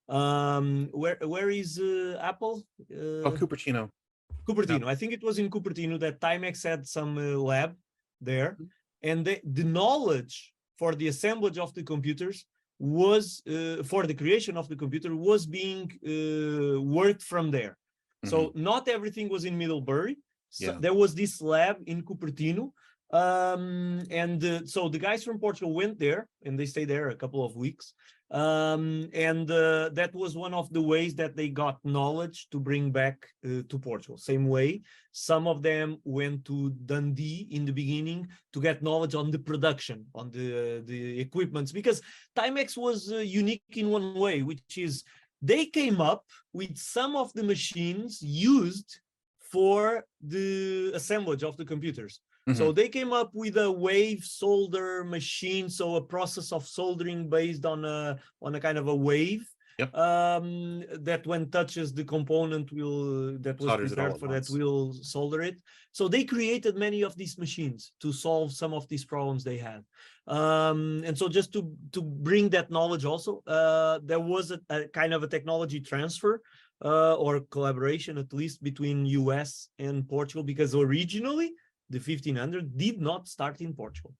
Where is Apple? Cupertino. Cupertino. Yeah. I think it was in Cupertino that Timex had some lab there, and the knowledge for the assemblage of the computers was for the creation of the computer was being worked from there. So not everything was in Middlebury. So there was this lab in Cupertino. So the guys from Portugal went there and they stayed there a couple of weeks. That was one of the ways that they got knowledge to bring back to Portugal. Same way, some of them went to Dundee in the beginning to get knowledge on the production, on the equipments, because Timex was unique in one way, which is they came up with some of the machines used for the assemblage of the computers. So they came up with a wave solder machine, so a process of soldering based on a kind of a wave. Yep. That when touches the component that was prepared for that will solder it. So they created many of these machines to solve some of these problems they had. And so just to bring that knowledge also, there was a kind of a technology transfer or collaboration, at least between US and Portugal, because originally the 1500 did not start in Portugal.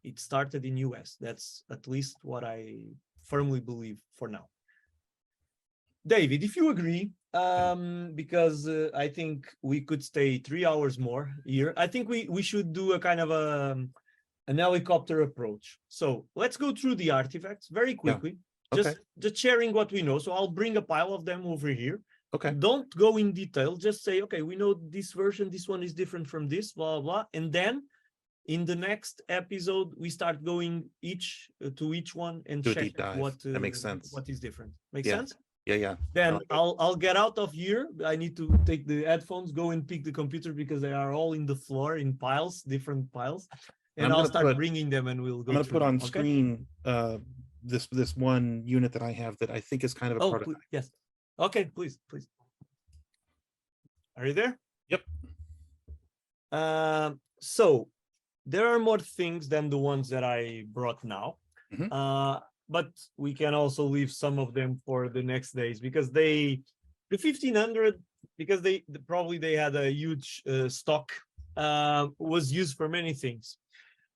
It started in US. That's at least what I firmly believe for now. David, if you agree, because I think we could stay 3 hours more here, I think we should do a kind of an helicopter approach. So let's go through the artifacts very quickly, just sharing what we know. So I'll bring a pile of them over here. Okay. Don't go in detail. Just say, okay, we know this version, this one is different from this, blah, blah. And then in the next episode, we start going to each one and Do a check deep dive. what That makes sense. is different. Make Yeah. sense? Yeah. Yeah. I Then like it. I'll get out of here. I need to take the headphones, go and pick the computer because they are all in the floor in piles, different piles. And I'll start bringing them and we'll go. I'm going to put on them, okay? screen this one unit that I have that I think is kind of a prototype. Yes. Okay, please. Are you there? Yep. So there are more things than the ones that I brought now. But we can also leave some of them for the next days because the 1500, because they probably had a huge stock, was used for many things.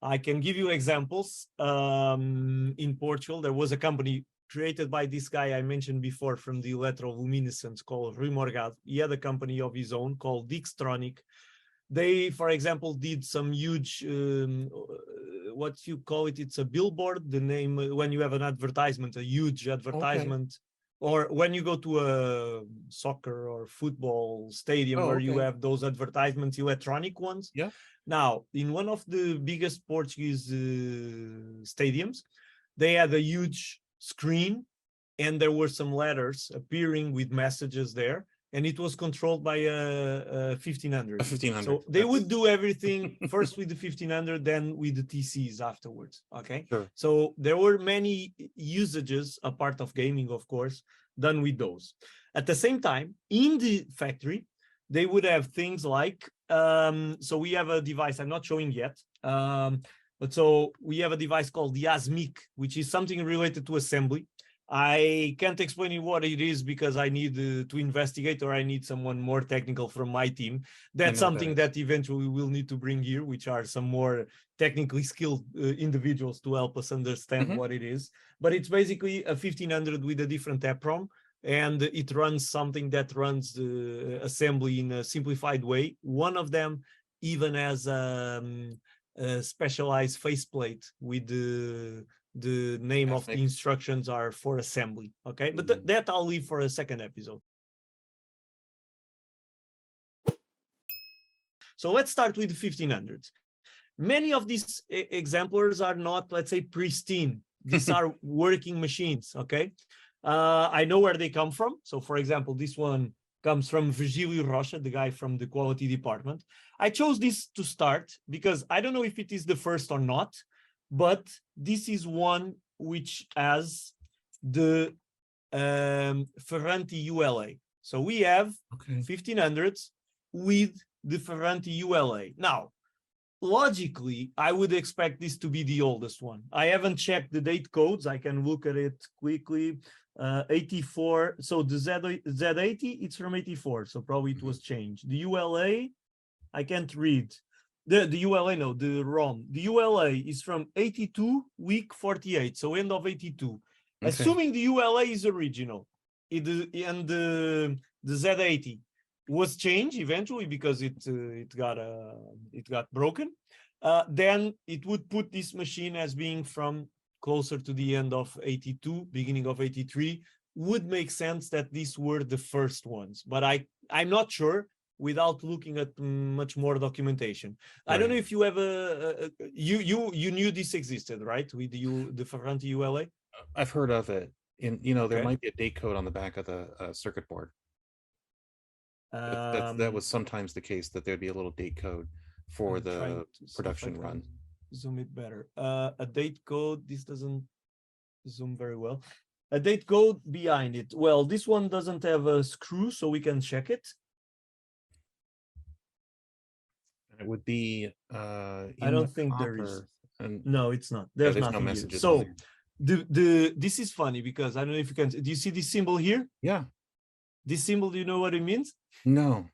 I can give you examples. In Portugal, there was a company created by this guy I mentioned before from the electroluminescence called Rui Morgado. He had a company of his own called Dixtronic. They, for example, did some huge, what you call it, it's a billboard, the name, when you have an advertisement, a huge advertisement, or when you go to a soccer or football stadium where you have those advertisements, electronic ones. Yeah. Now, in one of the biggest Portuguese stadiums, they had a huge screen and there were some letters appearing with messages there. And it was controlled by a 1500. A 1500. So they would do everything first with the 1500, then with the TCs afterwards. Okay. Sure. So there were many usages, a part of gaming, of course, done with those. At the same time, in the factory, they would have things like, so we have a device I'm not showing yet. But so we have a device called the ASMIC, which is something related to assembly. I can't explain what it is because I need to investigate, or I need someone more technical from my team. That's something that eventually we'll need to bring here, which are some more technically skilled individuals to help us understand what it is. But it's basically a 1500 with a different EPROM, and it runs something that runs the assembly in a simplified way. One of them even has a specialized faceplate with the name of the instructions are for assembly. Okay, but that I'll leave for a second episode. So let's start with the 1500s. Many of these exemplars are not, let's say, pristine. These are working machines. Okay, I know where they come from. So for example, this one comes from Virgilio Rocha, the guy from the quality department. I chose this to start because I don't know if it is the first or not, but this is one which has the Ferranti ULA. So we have 1500s with the Ferranti ULA. Now, logically, I would expect this to be the oldest one. I haven't checked the date codes. I can look at it quickly. 84. So the Z80, it's from 84. So probably it was changed. The ULA, I can't read. The ULA, no, the ROM. The ULA is from 82, week 48, so end of 82. Assuming the ULA is original, and the Z80 was changed eventually because it got broken. Then it would put this machine as being from closer to the end of 82, beginning of 83. Would make sense that these were the first ones, but I'm not sure without looking at much more documentation. I don't know if you have you knew this existed, right? With the Ferranti ULA? I've heard of it. There might be a date code on the back of the circuit board. That was sometimes the case, that there'd be a little date code for the production run. Zoom it better. A date code, this doesn't zoom very well. A date code behind it. Well, this one doesn't have a screw, so we can check it. It would be I don't think there is. No, it's not. There's no nothing messages. So this is funny because I don't know if you can. Do you see this symbol here? Yeah. This symbol, do you know what it means? No.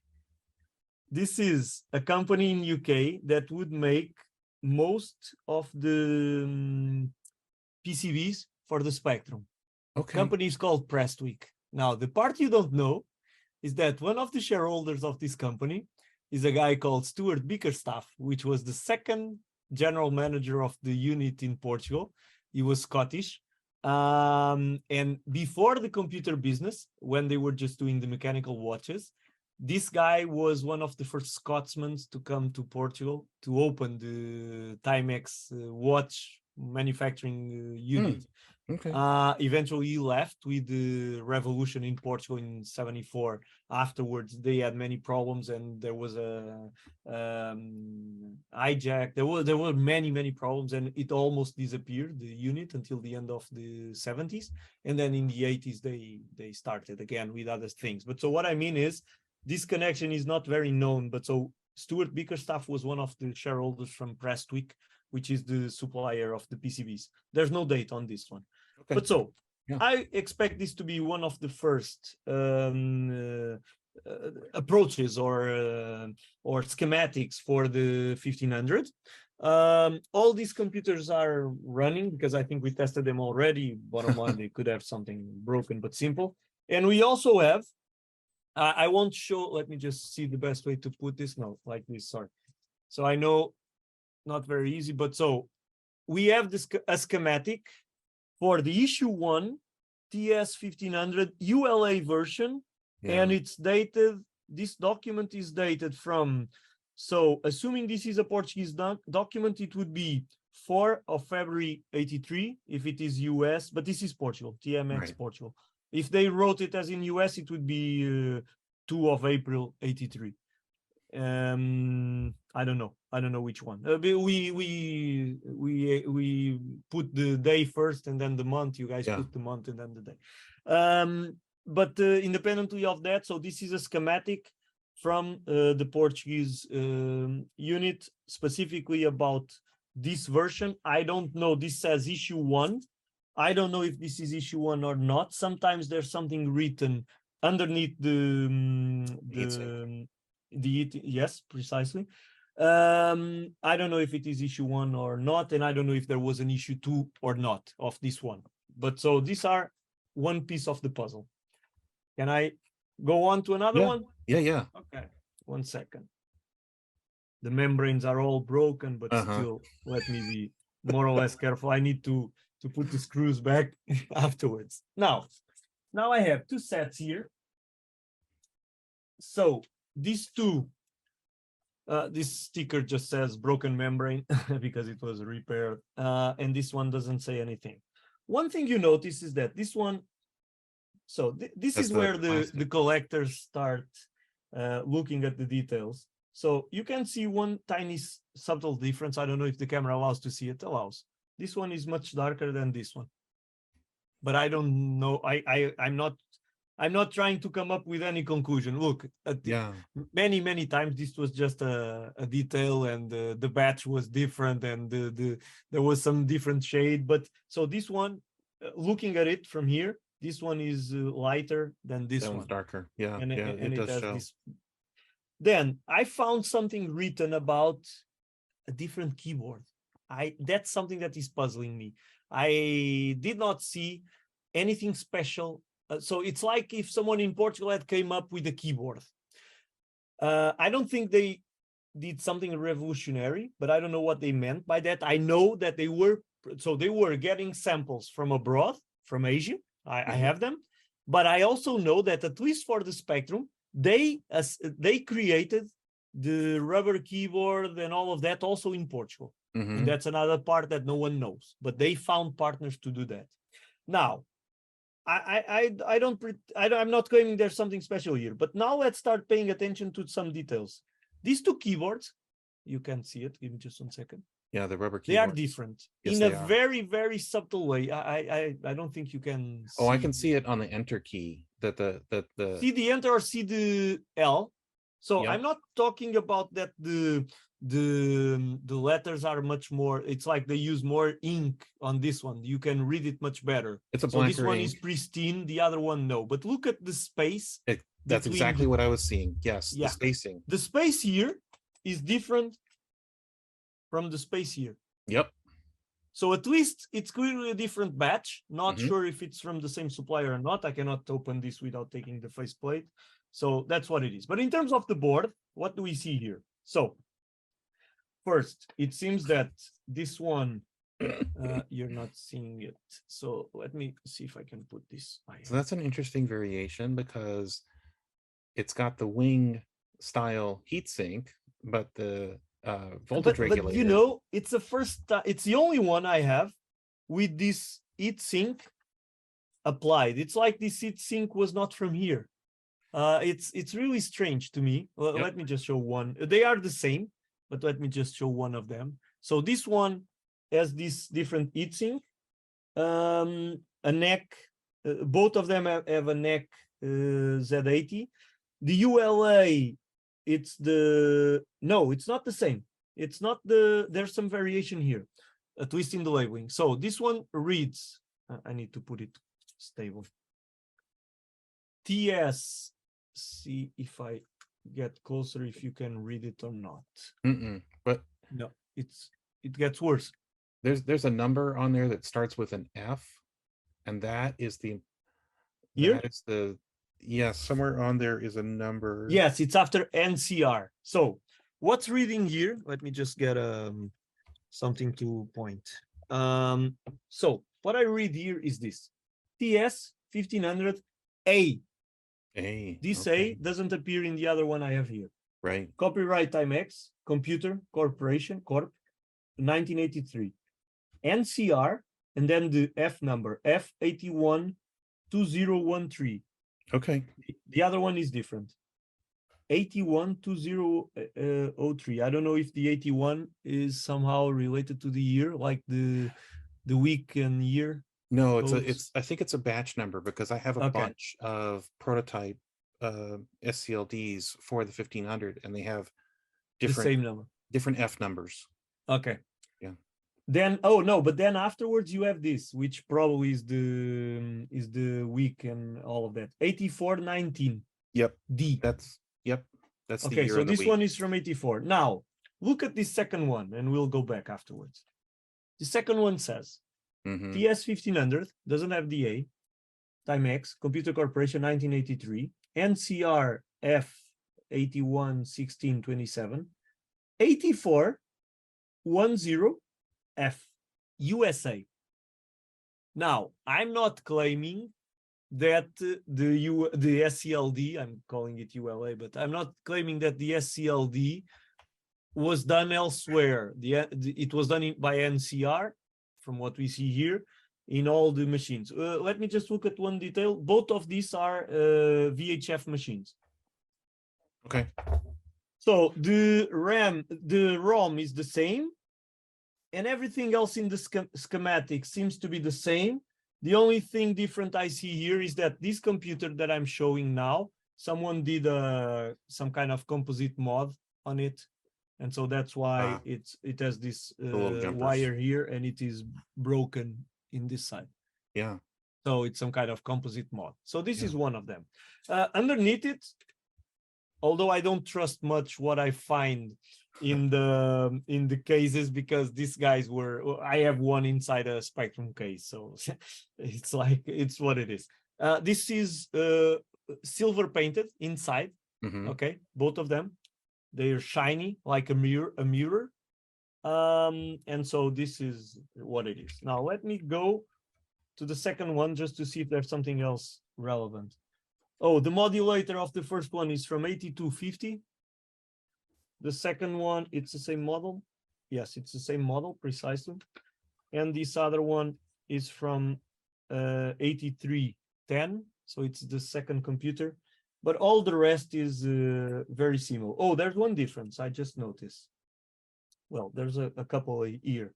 This is a company in UK that would make most of the PCBs for the Spectrum. Company is called Prestwick. Now, the part you don't know is that one of the shareholders of this company is a guy called Stuart Bickerstaff, which was the second general manager of the unit in Portugal. He was Scottish. And before the computer business, when they were just doing the mechanical watches, this guy was one of the first Scotsmen to come to Portugal to open the Timex watch manufacturing unit. Okay. Eventually he left with the revolution in Portugal in 74. Afterwards, they had many problems and there was a hijack. There were many problems and it almost disappeared, the unit, until the end of the 70s. And then in the 80s, they started again with other things. But so what I mean is, this connection is not very known. But so Stuart Bickerstaff was one of the shareholders from Prestwick, which is the supplier of the PCBs. There's no date on this one. Okay. But so Yeah. I expect this to be one of the first approaches or schematics for the 1500. All these computers are running because I think we tested them already. Bottom line, they could have something broken but simple. And we also have, I won't show, let me just see the best way to put this. No, like this, sorry. So I know not very easy, but so we have this a schematic for the issue 1 TS1500 ULA version, and it's dated, this document is dated from, so assuming this is a Portuguese document, it would be 4 of February 83 if it is US, but this is Portugal, TMX right. Portugal. If they wrote it as in US, it would be 2 of April 83. I don't know which one. We put the day first and then the month. You guys put the month and then the day. But independently of that, so this is a schematic from the Portuguese unit specifically about this version. I don't know. This says issue 1. I don't know if this is issue 1 or not. Sometimes there's something written underneath yes, precisely. I don't know if it is issue 1 or not, and I don't know if there was an issue 2 or not of this one. But so these are one piece of the puzzle. Can I go on to another one? Yeah. Okay, 1 second. The membranes are all broken, but still, let me be more or less careful. I need to put the screws back afterwards. Now I have 2 sets here. So these two, this sticker just says broken membrane because it was repaired, and this one doesn't say anything. One thing you notice is that this one, so this is where the collectors start looking at the details. So you can see one tiny subtle difference. I don't know if the camera allows to see it. Allows. This one is much darker than this one, but I don't know. I'm not trying to come up with any conclusion. Look, many times this was just a detail, and the batch was different, and there was some different shade. But so this one, looking at it from here, this one is lighter than this one. That one's darker. Yeah, and it does has show. This. Then I found something written about a different keyboard. That's something that is puzzling me. I did not see anything special. So it's like if someone in Portugal had came up with a keyboard. I don't think they did something revolutionary, but I don't know what they meant by that. I know that they were getting samples from abroad, from Asia. I have them, but I also know that at least for the Spectrum, they created the rubber keyboard and all of that also in Portugal. And that's another part that no one knows, but they found partners to do that. Now, I'm not claiming there's something special here, but now let's start paying attention to some details. These two keyboards, you can see it. Give me just 1 second. Yeah, the rubber keyboards. They are different in a very, very subtle way. I don't think you can see. Oh, I can see it on the enter key. See the enter or see the L. So I'm not talking about that the letters are much more, it's like they use more ink on this one. You can read it much better. It's a so this one ink. is pristine, the other one no. But look at the space. That's exactly what I was seeing. Yes, the spacing. The space here is different from the space here. Yep. So at least it's clearly a different batch. Not sure if it's from the same supplier or not. I cannot open this without taking the faceplate. So that's what it is. But in terms of the board, what do we see here? So first, it seems that this one You're not seeing it. So let me see if I can put this. So that's an interesting variation because it's got the wing style heatsink, but the voltage But you regulator. know, it's the first it's the only one I have with this heatsink applied. It's like this heatsink was not from here. It's really strange to me. Yep. Let me just show one. They are the same, but let me just show one of them. So this one has this different heatsink, a neck. Both of them have a neck Z80. The ULA, it's the no, it's not the same. It's not the. There's some variation here, a twist in the labeling. So this one reads. I need to put it stable. TS. See if I get closer, if you can read it or not. But no, it gets worse. There's a number on there that starts with an F, and that is the here. That is the somewhere on there is a number. Yes, it's after NCR. So what's reading here? Let me just get something to point. So what I read here is this TS1500A. This A doesn't appear in the other one I have here. Right. Copyright Timex, Computer Corporation Corp, 1983. NCR, and then the F number, F812013. Okay. The other one is different. 812003. I don't know if the 81 is somehow related to the year, like the week and year. No, it's I think it's a batch number because I have a bunch of prototype SCLDs for the 1500, and they have different the same number, different F numbers. Okay. Yeah. Then but then afterwards you have this, which probably is the week and all of that. 8419. Yep. D. That's the okay. year So of the this week. one is from 84. Now look at this second one, and we'll go back afterwards. The second one says TS1500 doesn't have DA. Timex, Computer Corporation, 1983. NCR F811627. 8410F USA. Now, I'm not claiming that the SCLD, I'm calling it ULA, but I'm not claiming that the SCLD was done elsewhere. It was done by NCR, from what we see here, in all the machines. Let me just look at one detail. Both of these are VHF machines. Okay. So the ROM is the same, and everything else in the schematic seems to be the same. The only thing different I see here is that this computer that I'm showing now, someone did some kind of composite mod on it. And so that's why it has this wire here, and it is broken in this side. Yeah. So it's some kind of composite mod. So this is one of them. Underneath it, although I don't trust much what I find in the cases, because these guys I have one inside a Spectrum case, so it's like it's what it is. This is silver painted inside. Okay, both of them. They're shiny like a mirror. And so this is what it is. Now let me go to the second one just to see if there's something else relevant. Oh, the modulator of the first one is from 8250. The second one, it's the same model. Yes, it's the same model precisely. And this other one is from 8310. So it's the second computer. But all the rest is very similar. Oh, there's one difference I just noticed. Well, there's a couple here.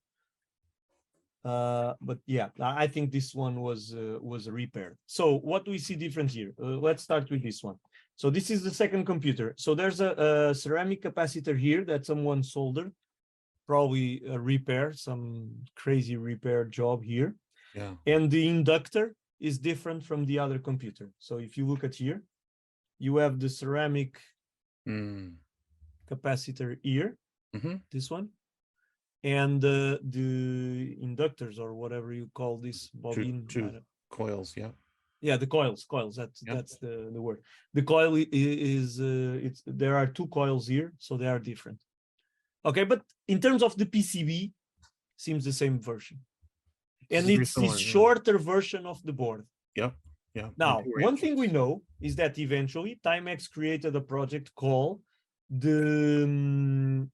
But yeah, I think this one was repaired. So what do we see different here? Let's start with this one. So this is the second computer. So there's a ceramic capacitor here that someone soldered, probably a repair, some crazy repair job here. Yeah. And the inductor is different from the other computer. So if you look at here, you have the ceramic capacitor here, this one, and the inductors, or whatever you call this, bobine. Two coils, yeah. Yeah, the coils. That's the word. The coil is there are two coils here, so they are different. Okay, but in terms of the PCB, seems the same version. And Very it's this similar, yeah. shorter version of the board. Yep. Yeah. Now, one thing we know is that eventually Timex created a project called the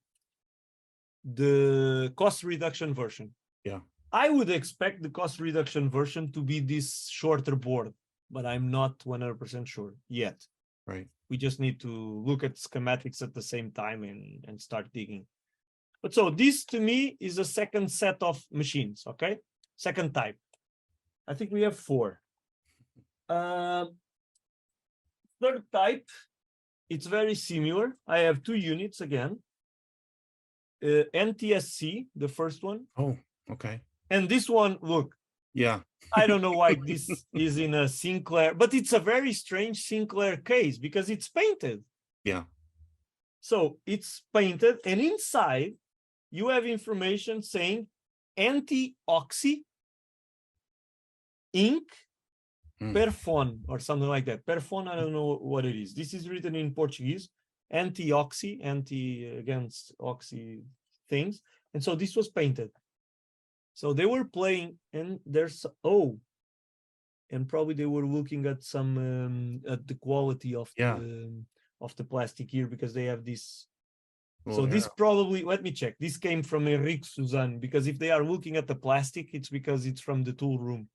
cost reduction version. Yeah. I would expect the cost reduction version to be this shorter board, but I'm not 100% sure yet. Right. We just need to look at schematics at the same time and start digging. But so this to me is a second set of machines, okay? Second type. I think we have 4. Third type, it's very similar. I have 2 units again. NTSC, the first one. Oh, okay. And this one, look. Yeah. I don't know why this is in a Sinclair, but it's a very strange Sinclair case because it's painted. Yeah. So it's painted, and inside you have information saying anti-oxy ink perfon or something like that. Perfon, I don't know what it is. This is written in Portuguese. Anti-oxy, against oxy things. And so this was painted. So they were playing, and there's and probably they were looking at some at the quality of the plastic here because they have this. So this probably, let me check. This came from Henrique Suzanne, because if they are looking at the plastic, it's because it's from the tool room.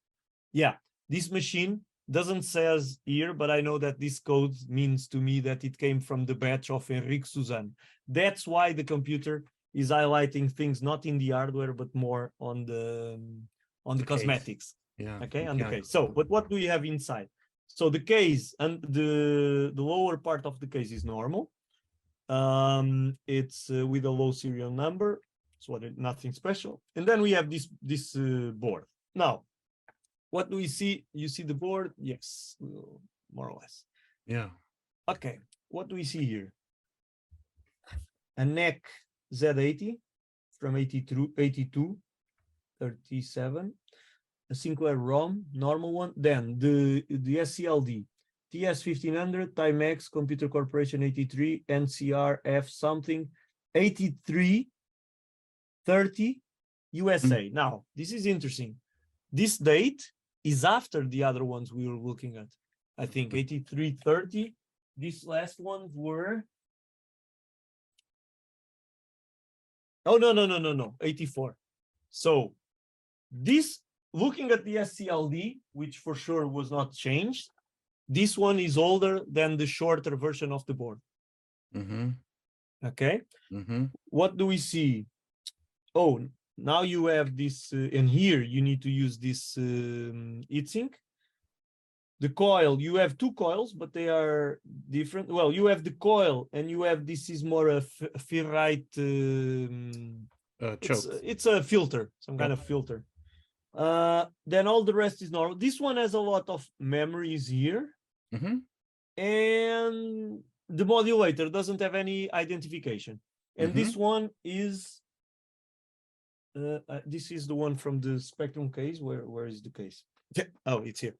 Yeah, this machine doesn't says here, but I know that this code means to me that it came from the batch of Henrique Suzanne. That's why the computer is highlighting things not in the hardware, but more on the cosmetics. Yeah. Okay, on the case. So, but what do we have inside? So the case and the lower part of the case is normal. It's with a low serial number, so nothing special. And then we have this board. Now, what do we see? You see the board? Yes, more or less. Yeah. Okay, what do we see here? A NEC Z80 from 82, 37. A Sinclair ROM, normal one. Then the SCLD, TS1500, Timex, Computer Corporation 83, NCR F something, 8330 USA. Now, this is interesting. This date is after the other ones we were looking at. I think 8330. These last ones were. Oh, no. 84. So this, looking at the SCLD, which for sure was not changed, this one is older than the shorter version of the board. Okay. What do we see? Oh, now you have this, and here you need to use this heatsink. The coil, you have 2 coils, but they are different. Well, you have the coil, and you have, this is more a ferrite. It's a filter, some kind of filter. Then all the rest is normal. This one has a lot of memories here. And the modulator doesn't have any identification. And this one is, this is the one from the Spectrum case. Where is the case? Oh, it's here.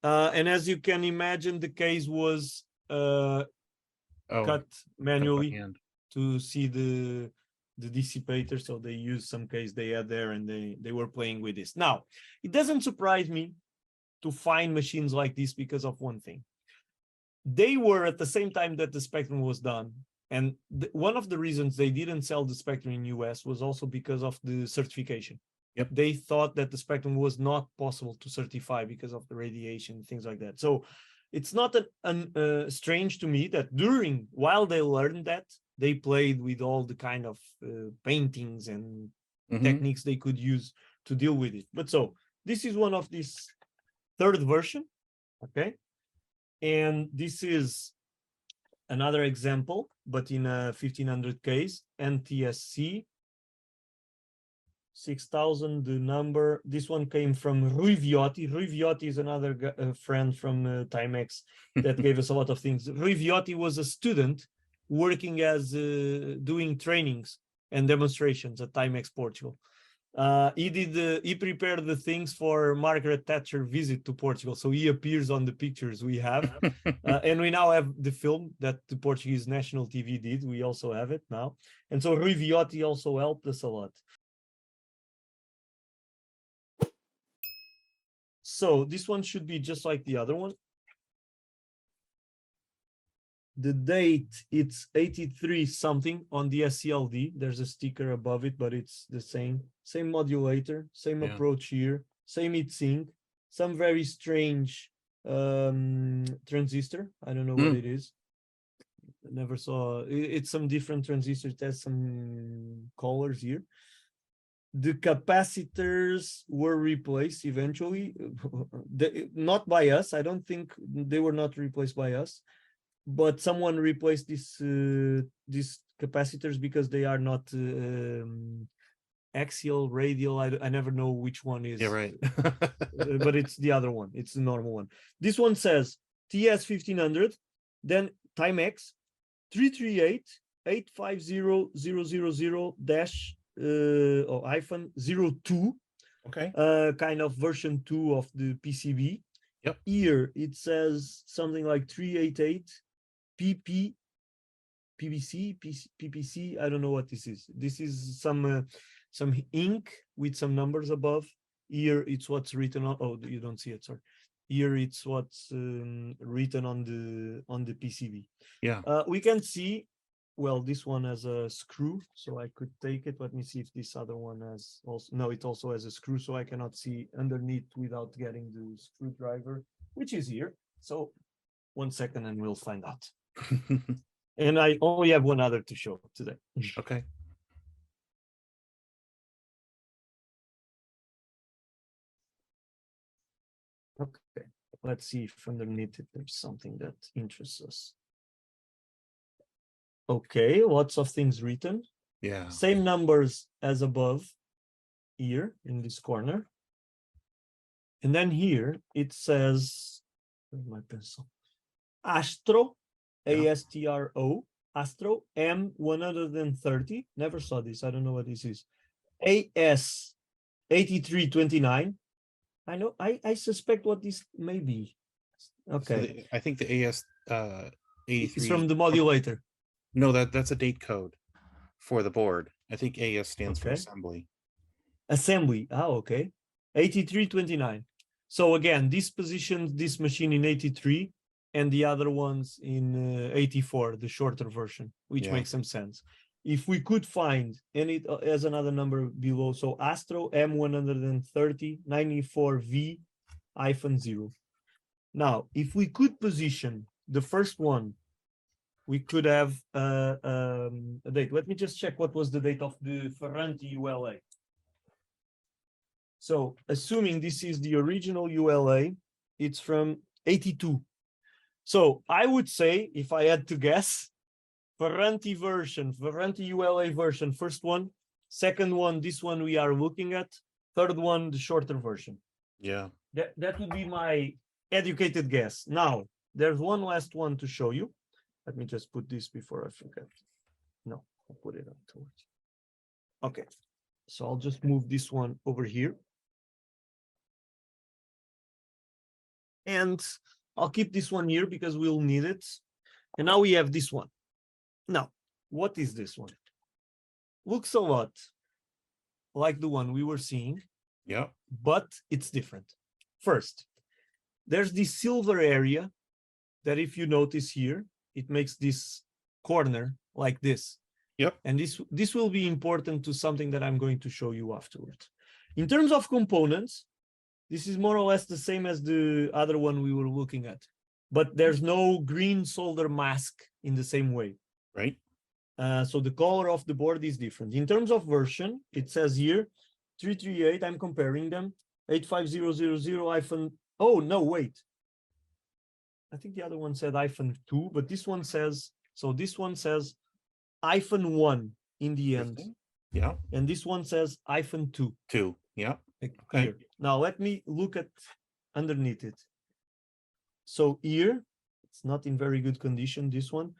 And as you can imagine, the case was cut manually to see the dissipator. So they used some case they had there, and they were playing with this. Now, it doesn't surprise me to find machines like this because of one thing. They were at the same time that the Spectrum was done. And one of the reasons they didn't sell the Spectrum in US was also because of the certification. Yep. They thought that the Spectrum was not possible to certify because of the radiation, things like that. So it's not strange to me that while they learned that, they played with all the kind of paintings and techniques they could use to deal with it. But so this is one of this third version, okay? And this is another example, but in a 1500 case, NTSC 6000, the number. This one came from Rui Viotti. Rui Viotti is another friend from Timex that gave us a lot of things. Rui Viotti was a student working as doing trainings and demonstrations at Timex Portugal. He prepared the things for Margaret Thatcher visit to Portugal, so he appears on the pictures we have. And we now have the film that the Portuguese national TV did. We also have it now, and so Rui Viotti also helped us a lot. So this one should be just like the other one. The date, it's 83 something on the SCLD. There's a sticker above it, but it's the same. Same modulator, same approach here, same heatsink, some very strange transistor. I don't know what it is. I never saw. It's some different transistors. It has some colors here. The capacitors were replaced eventually, not by us. I don't think they were not replaced by us, but someone replaced these capacitors because they are not axial, radial. I never know which one is. Yeah, right. But it's the other one. It's the normal one. This one says TS1500, then Timex 338-850-000-02. Okay. Kind of version 2 of the PCB. Yep. Here it says something like 388 PPC. I don't know what this is. This is some ink with some numbers above. Here it's what's written on. Oh, you don't see it. Sorry. Here it's what's written on the PCB. Yeah. We can see. Well, this one has a screw, so I could take it. Let me see if this other one has also. No, it also has a screw, so I cannot see underneath without getting the screwdriver, which is here. So 1 second and we'll find out. And I only have one other to show today. Okay. Okay, let's see if underneath it there's something that interests us. Okay, lots of things written. Yeah. Same numbers as above here in this corner. And then here it says, where's my pencil? Astro, ASTRO, Astro M130. Never saw this. I don't know what this is. AS 8329. I know. I suspect what this may be. Okay. So I think the AS 83 is from the modulator. No, that's a date code for the board. I think AS stands for assembly. Assembly. Oh, okay. 8329. So again, this positions this machine in 83 and the other ones in 84, the shorter version, which makes some sense. If we could find, and it has another number below, so Astro M130 94V-0. Now, if we could position the first one, we could have a date. Let me just check what was the date of the Ferranti ULA. So assuming this is the original ULA, it's from 82. So I would say, if I had to guess, Ferranti version, Ferranti ULA version, first one, second one, this one we are looking at, third one, the shorter version. Yeah. That would be my educated guess. Now, there's one last one to show you. Let me just put this before I forget. No, I'll put it on towards. Okay, so I'll just move this one over here. And I'll keep this one here because we'll need it. And now we have this one. Now, what is this one? Looks a lot like the one we were seeing. Yeah. But it's different. First, there's this silver area that if you notice here, it makes this corner like this. Yep. And this will be important to something that I'm going to show you afterwards. In terms of components, this is more or less the same as the other one we were looking at, but there's no green solder mask in the same way. Right. So the color of the board is different. In terms of version, it says here 338. I'm comparing them. 85000 - oh no, wait. I think the other one said -2, but this one says, so this one says -1 in the end. Yeah. And this one says -2. 2. Yeah. Okay. Here. Now let me look at underneath it. So here, it's not in very good condition. This one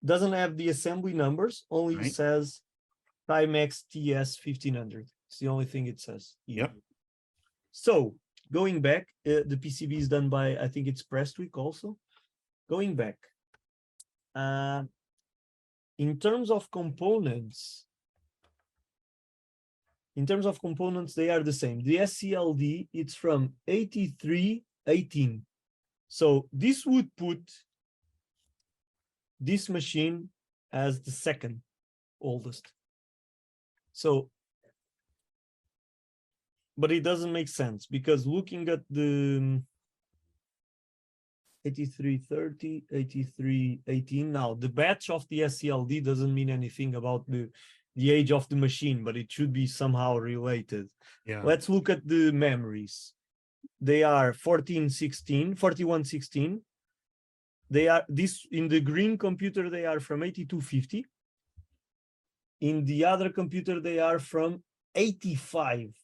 doesn't have the assembly numbers, only says Timex TS1500. It's the only thing it says. Yep. So going back, the PCB is done by, I think it's Prestwick also. Going back, in terms of components, in terms of components, they are the same. The SCLD, it's from 8318. So this would put this machine as the second oldest. So, but it doesn't make sense because looking at the 8330, 8318, now the batch of the SCLD doesn't mean anything about the age of the machine, but it should be somehow related. Yeah. Let's look at the memories. They are 4116. They are this in the green computer, they are from 8250. In the other computer, they are from 85.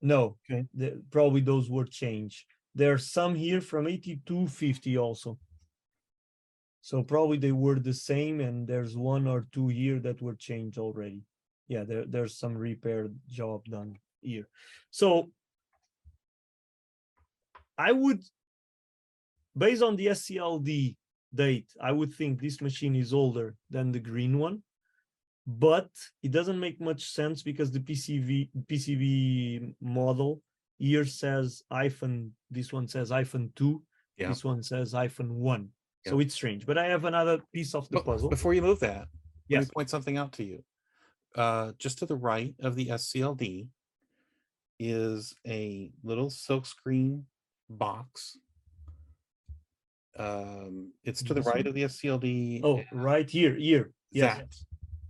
No, Okay. Probably those were changed. There are some here from 8250 also. So probably they were the same, and there's one or two here that were changed already. Yeah, there's some repair job done here. So I would, based on the SCLD date, I would think this machine is older than the green one, but it doesn't make much sense because the PCB model here says iPhone, this one says iPhone 2, Yeah. this one says iPhone 1. So Yeah. it's strange, but I have another piece of the puzzle. Before you move that, yes, let me point something out to you. Just to the right of the SCLD is a little silkscreen box. It's to the This right one? of the SCLD. Oh, right here. Yes. That.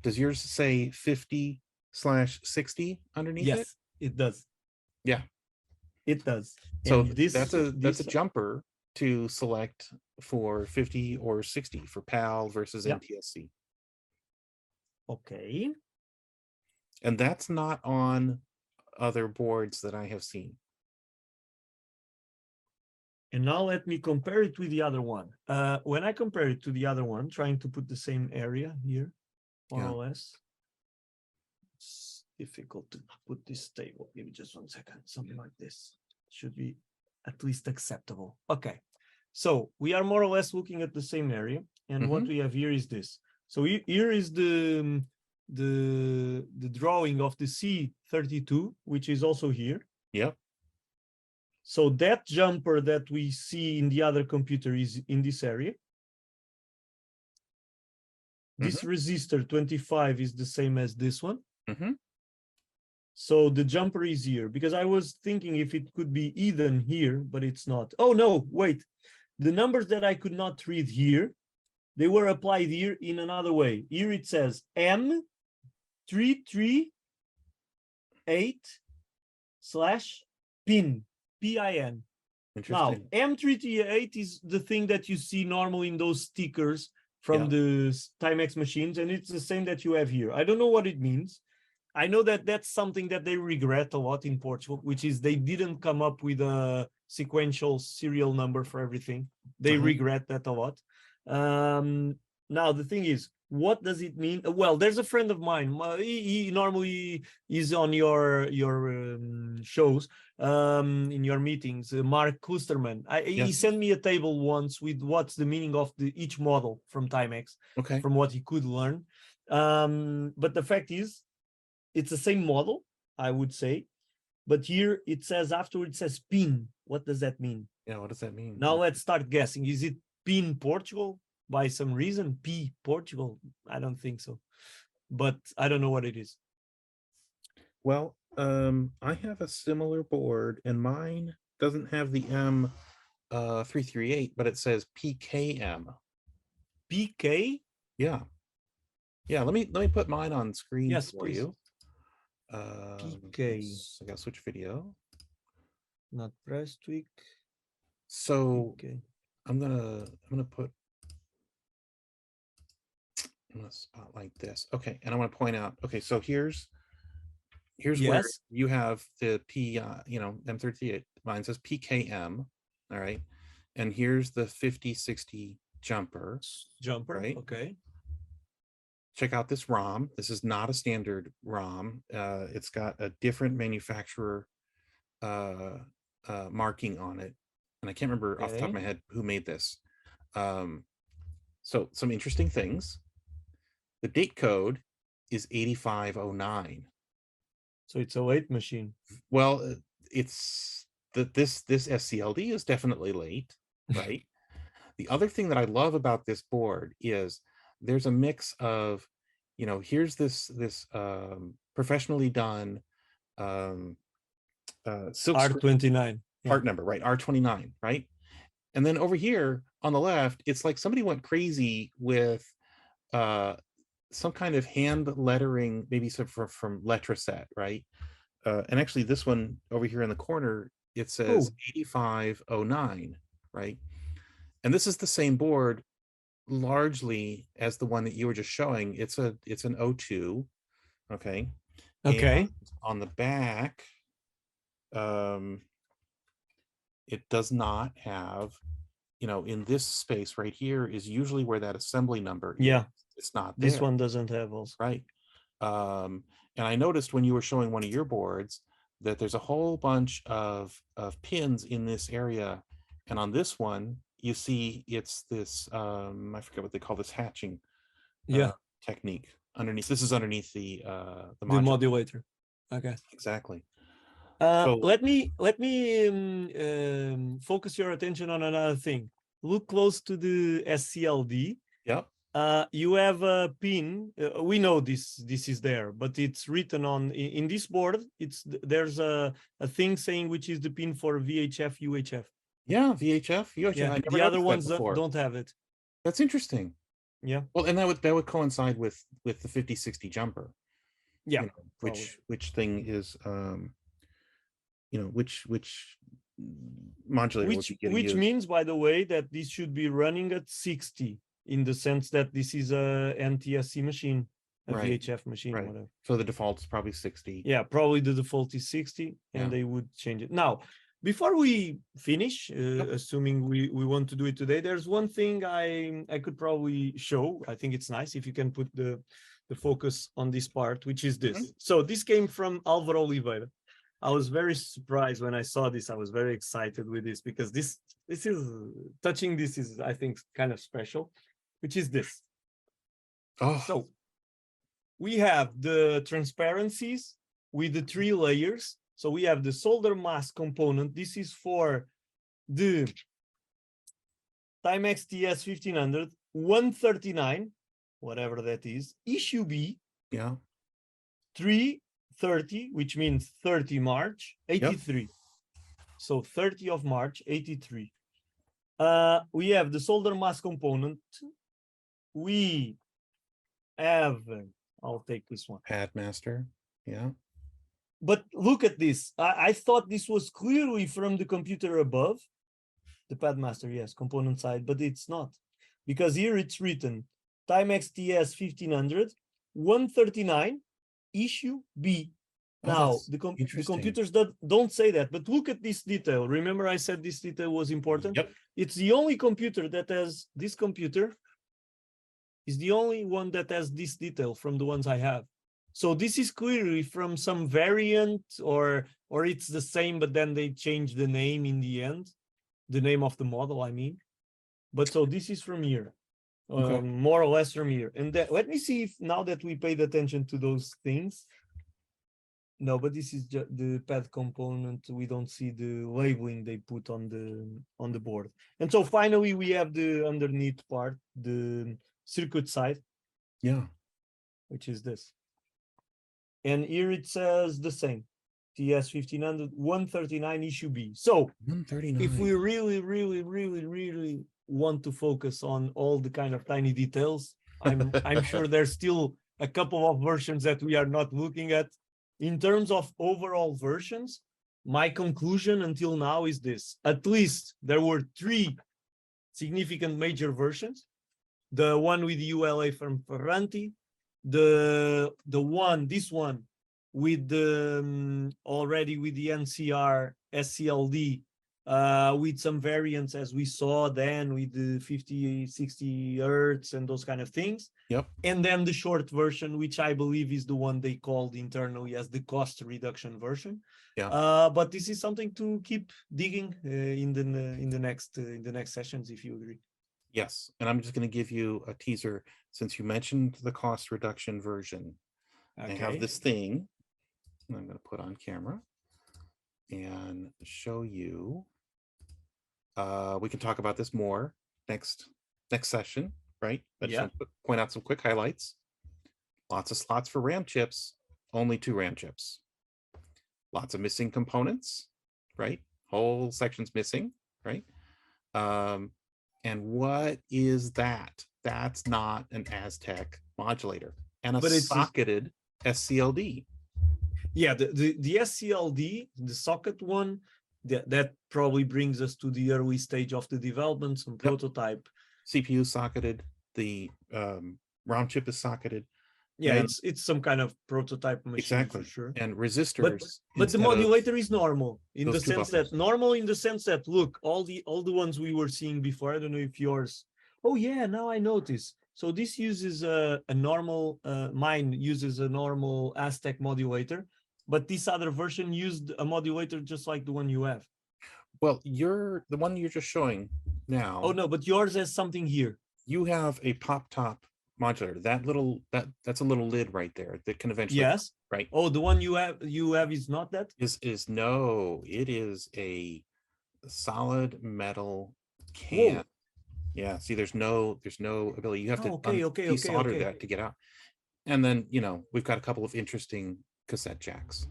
Does yours say 50/60 underneath it? Yes, it does. Yeah. It does. So And that's a jumper to select for 50 or 60 for PAL versus Yeah. NTSC. Okay. And that's not on other boards that I have seen. And now let me compare it with the other one. When I compare it to the other one, trying to put the same area here, more or less, it's difficult to put this table. Give me just 1 second. Something like this should be at least acceptable. Okay. So we are more or less looking at the same area. And what we have here is this. So here is the drawing of the C32, which is also here. Yep. So that jumper that we see in the other computer is in this area. This resistor 25 is the same as this one. So the jumper is here because I was thinking if it could be even here, but it's not. Oh no, wait. The numbers that I could not read here, they were applied here in another way. Here it says M338/PIN. PIN. Now, M338 is the thing that you see normally in those stickers from the Timex machines, and it's the same that you have here. I don't know what it means. I know that that's something that they regret a lot in Portugal, which is they didn't come up with a sequential serial number for everything. They regret that a lot. Now, the thing is, what does it mean? Well, there's a friend of mine. He normally is on your shows, in your meetings, Mark Klusterman. He sent me a table once with what's the meaning of each model from Timex, from what he could learn. But the fact is, it's the same model, I would say. But here it says afterwards, it says PIN. What does that mean? Yeah, what does that mean? Now let's start guessing. Is it PIN Portugal? By some reason, P Portugal? I don't think so, but I don't know what it is. Well, I have a similar board, and mine doesn't have the M338, but it says PKM. PK? Yeah. Yeah, let me put mine on screen for please. you. PK. I gotta switch video. Not press tweak. So PK. I'm gonna spotlight this. Okay, and I want to point out. Okay, so here's where you have the M38. Mine says PKM. All right, and here's the 50/60 jumper. Right. Okay. Check out this ROM. This is not a standard ROM. It's got a different manufacturer marking on it, and I can't remember off the top of my head who made this. So some interesting things. The date code is 8509. So it's a late machine. Well, it's that this SCLD is definitely late, right? The other thing that I love about this board is there's a mix of, here's this professionally done um, silk screen R29. Yeah. part number, right? R29, right? And then over here on the left, it's like somebody went crazy with uh, some kind of hand lettering, maybe some from Letraset, right? And actually, this one over here in the corner, it says Cool. 8509, right? And this is the same board largely as the one that you were just showing. It's an O2, okay? And Okay. on the back, um, it does not have, in this space right here is usually where that assembly number is. Yeah. It's not This there, one doesn't have also. right? And I noticed when you were showing one of your boards that there's a whole bunch of pins in this area. And on this one, you see it's this, I forget what they call this hatching Yeah. technique underneath. This is underneath the The module. modulator. Okay. Exactly. So Let me focus your attention on another thing. Look close to the SCLD. yep. You have a pin. We know this is there, but it's written on in this board. There's a thing saying which is the pin for VHF UHF. Yeah, VHF. Yeah, I never the other noticed that ones before. don't have it. That's interesting. Yeah. Well, and that would coincide with the 5060 jumper. Yeah. Which thing is which modulator would be getting Which used. means, by the way, that this should be running at 60 in the sense that this is a NTSC machine, a Right. VHF machine, Right. whatever. So the default is probably 60. Yeah, probably the default is 60, and Yeah. they would change it. Now, before we finish, assuming we want to do it today, there's one thing I could probably show. I think it's nice if you can put the focus on this part, which is this. So this came from Alvaro Oliveira. I was very surprised when I saw this. I was very excited with this because this is touching. This is, I think, kind of special, which is this. Oh, so we have the transparencies with the 3 layers. So we have the solder mask component. This is for the Timex TS1500 139, whatever that is, issue B. Yeah. 330, which means 30 March 83. Yep. So 30 of March 83. We have the solder mask component. We have, I'll take this one. Pad master. Yeah. But look at this. I thought this was clearly from the computer above. The pad master, yes, component side, but it's not. Because here it's written Timex TS1500 139 issue B. Now, the computers don't say that, but look at this detail. Remember I said this detail was important? Yep. It's the only computer that has, this computer is the only one that has this detail from the ones I have. So this is clearly from some variant, or it's the same, but then they change the name in the end, the name of the model, I mean. But so this is from here, more or less from here. And then, let me see if now that we paid attention to those things. No, but this is just the pad component. We don't see the labeling they put on the board. And so finally we have the underneath part, the circuit side. Yeah. Which is this. And here it says the same. TS1500 139 issue B. So 139. if we really want to focus on all the kind of tiny details, I'm sure there's still a couple of versions that we are not looking at. In terms of overall versions, my conclusion until now is this. At least there were 3 significant major versions. The one with ULA from Ferranti, this one with the already with the NCR SCLD, with some variants as we saw then with the 50-60 hertz and those kind of things. Yep. And then the short version, which I believe is the one they called internally as the cost reduction version. Yeah. But this is something to keep digging in the next sessions, if you agree. Yes, and I'm just going to give you a teaser since you mentioned the cost reduction version. Okay. I have this thing I'm going to put on camera and show you. We can talk about this more next session, right? I just Yeah, want to point out some quick highlights. Lots of slots for RAM chips, only 2 RAM chips. Lots of missing components, right? Whole sections missing, right? And what is that? That's not an Aztec modulator, and a but it's socketed SCLD. yeah, the SCLD, the socket one, that probably brings us to the early stage of the development, some Yep. prototype. CPU socketed, the ROM chip is socketed. Yeah, And it's some kind of prototype machine for exactly. sure. And But resistors the instead of modulator is normal in the those 2 sense that buffers. look, all the ones we were seeing before. I don't know if yours. Oh yeah, now I notice. So this uses a normal. Mine uses a normal Aztec modulator, but this other version used a modulator just like the one you have. Well, the one you're just showing now. Oh no, but yours has something here. You have a pop top modulator. That's a little lid right there that can eventually, Yes. right? Oh, the one you have is not that? Is no, it is a solid metal can. Whoa. Yeah, see, there's no ability. You have to Oh, okay. desolder that to get out. And then, we've got a couple of interesting cassette jacks.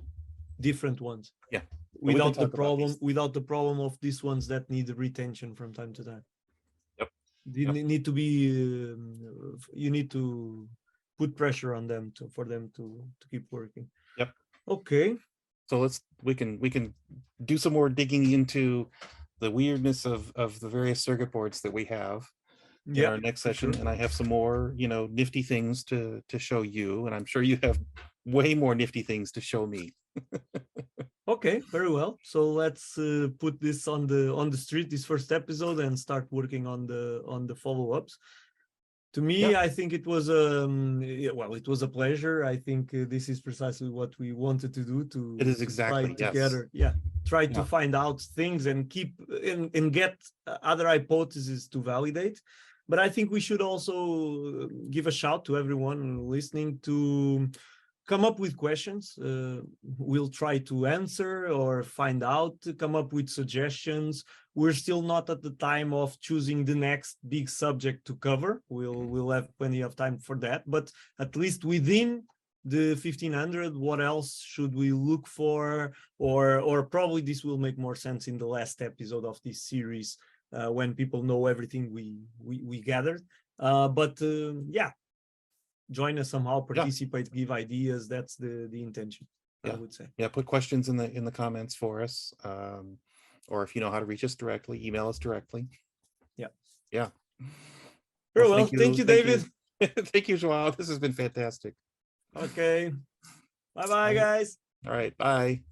Different ones. Yeah. Without the problem of these ones that need retention from time to time. Yep. You need to be you need to put pressure on them for them to keep working. Yep. Okay. So we can do some more digging into the weirdness of the various circuit boards that we have in our next session. Sure. And I have some more, nifty things to show you, and I'm sure you have way more nifty things to show me. Okay, very well. So let's put this on the street, this first episode, and start working on the follow-ups. To me, I think it was it was a pleasure. I think this is precisely what we wanted to do. It is exactly, try together. Yes. Try to find out things and keep and get other hypotheses to validate. But I think we should also give a shout to everyone listening to come up with questions. We'll try to answer or find out, come up with suggestions. We're still not at the time of choosing the next big subject to cover. We'll have plenty of time for that, but at least within the 1500, what else should we look for? Or probably this will make more sense in the last episode of this series, when people know everything we gathered. Yeah, join us somehow, participate, give ideas. That's the intention, I would say. Yeah, put questions in the comments for us. Or if you know how to reach us directly, email us directly. Yeah. Very well. Thank you, David. Thank you, Joao. This has been fantastic. Okay. Bye-bye, guys. All right. Bye.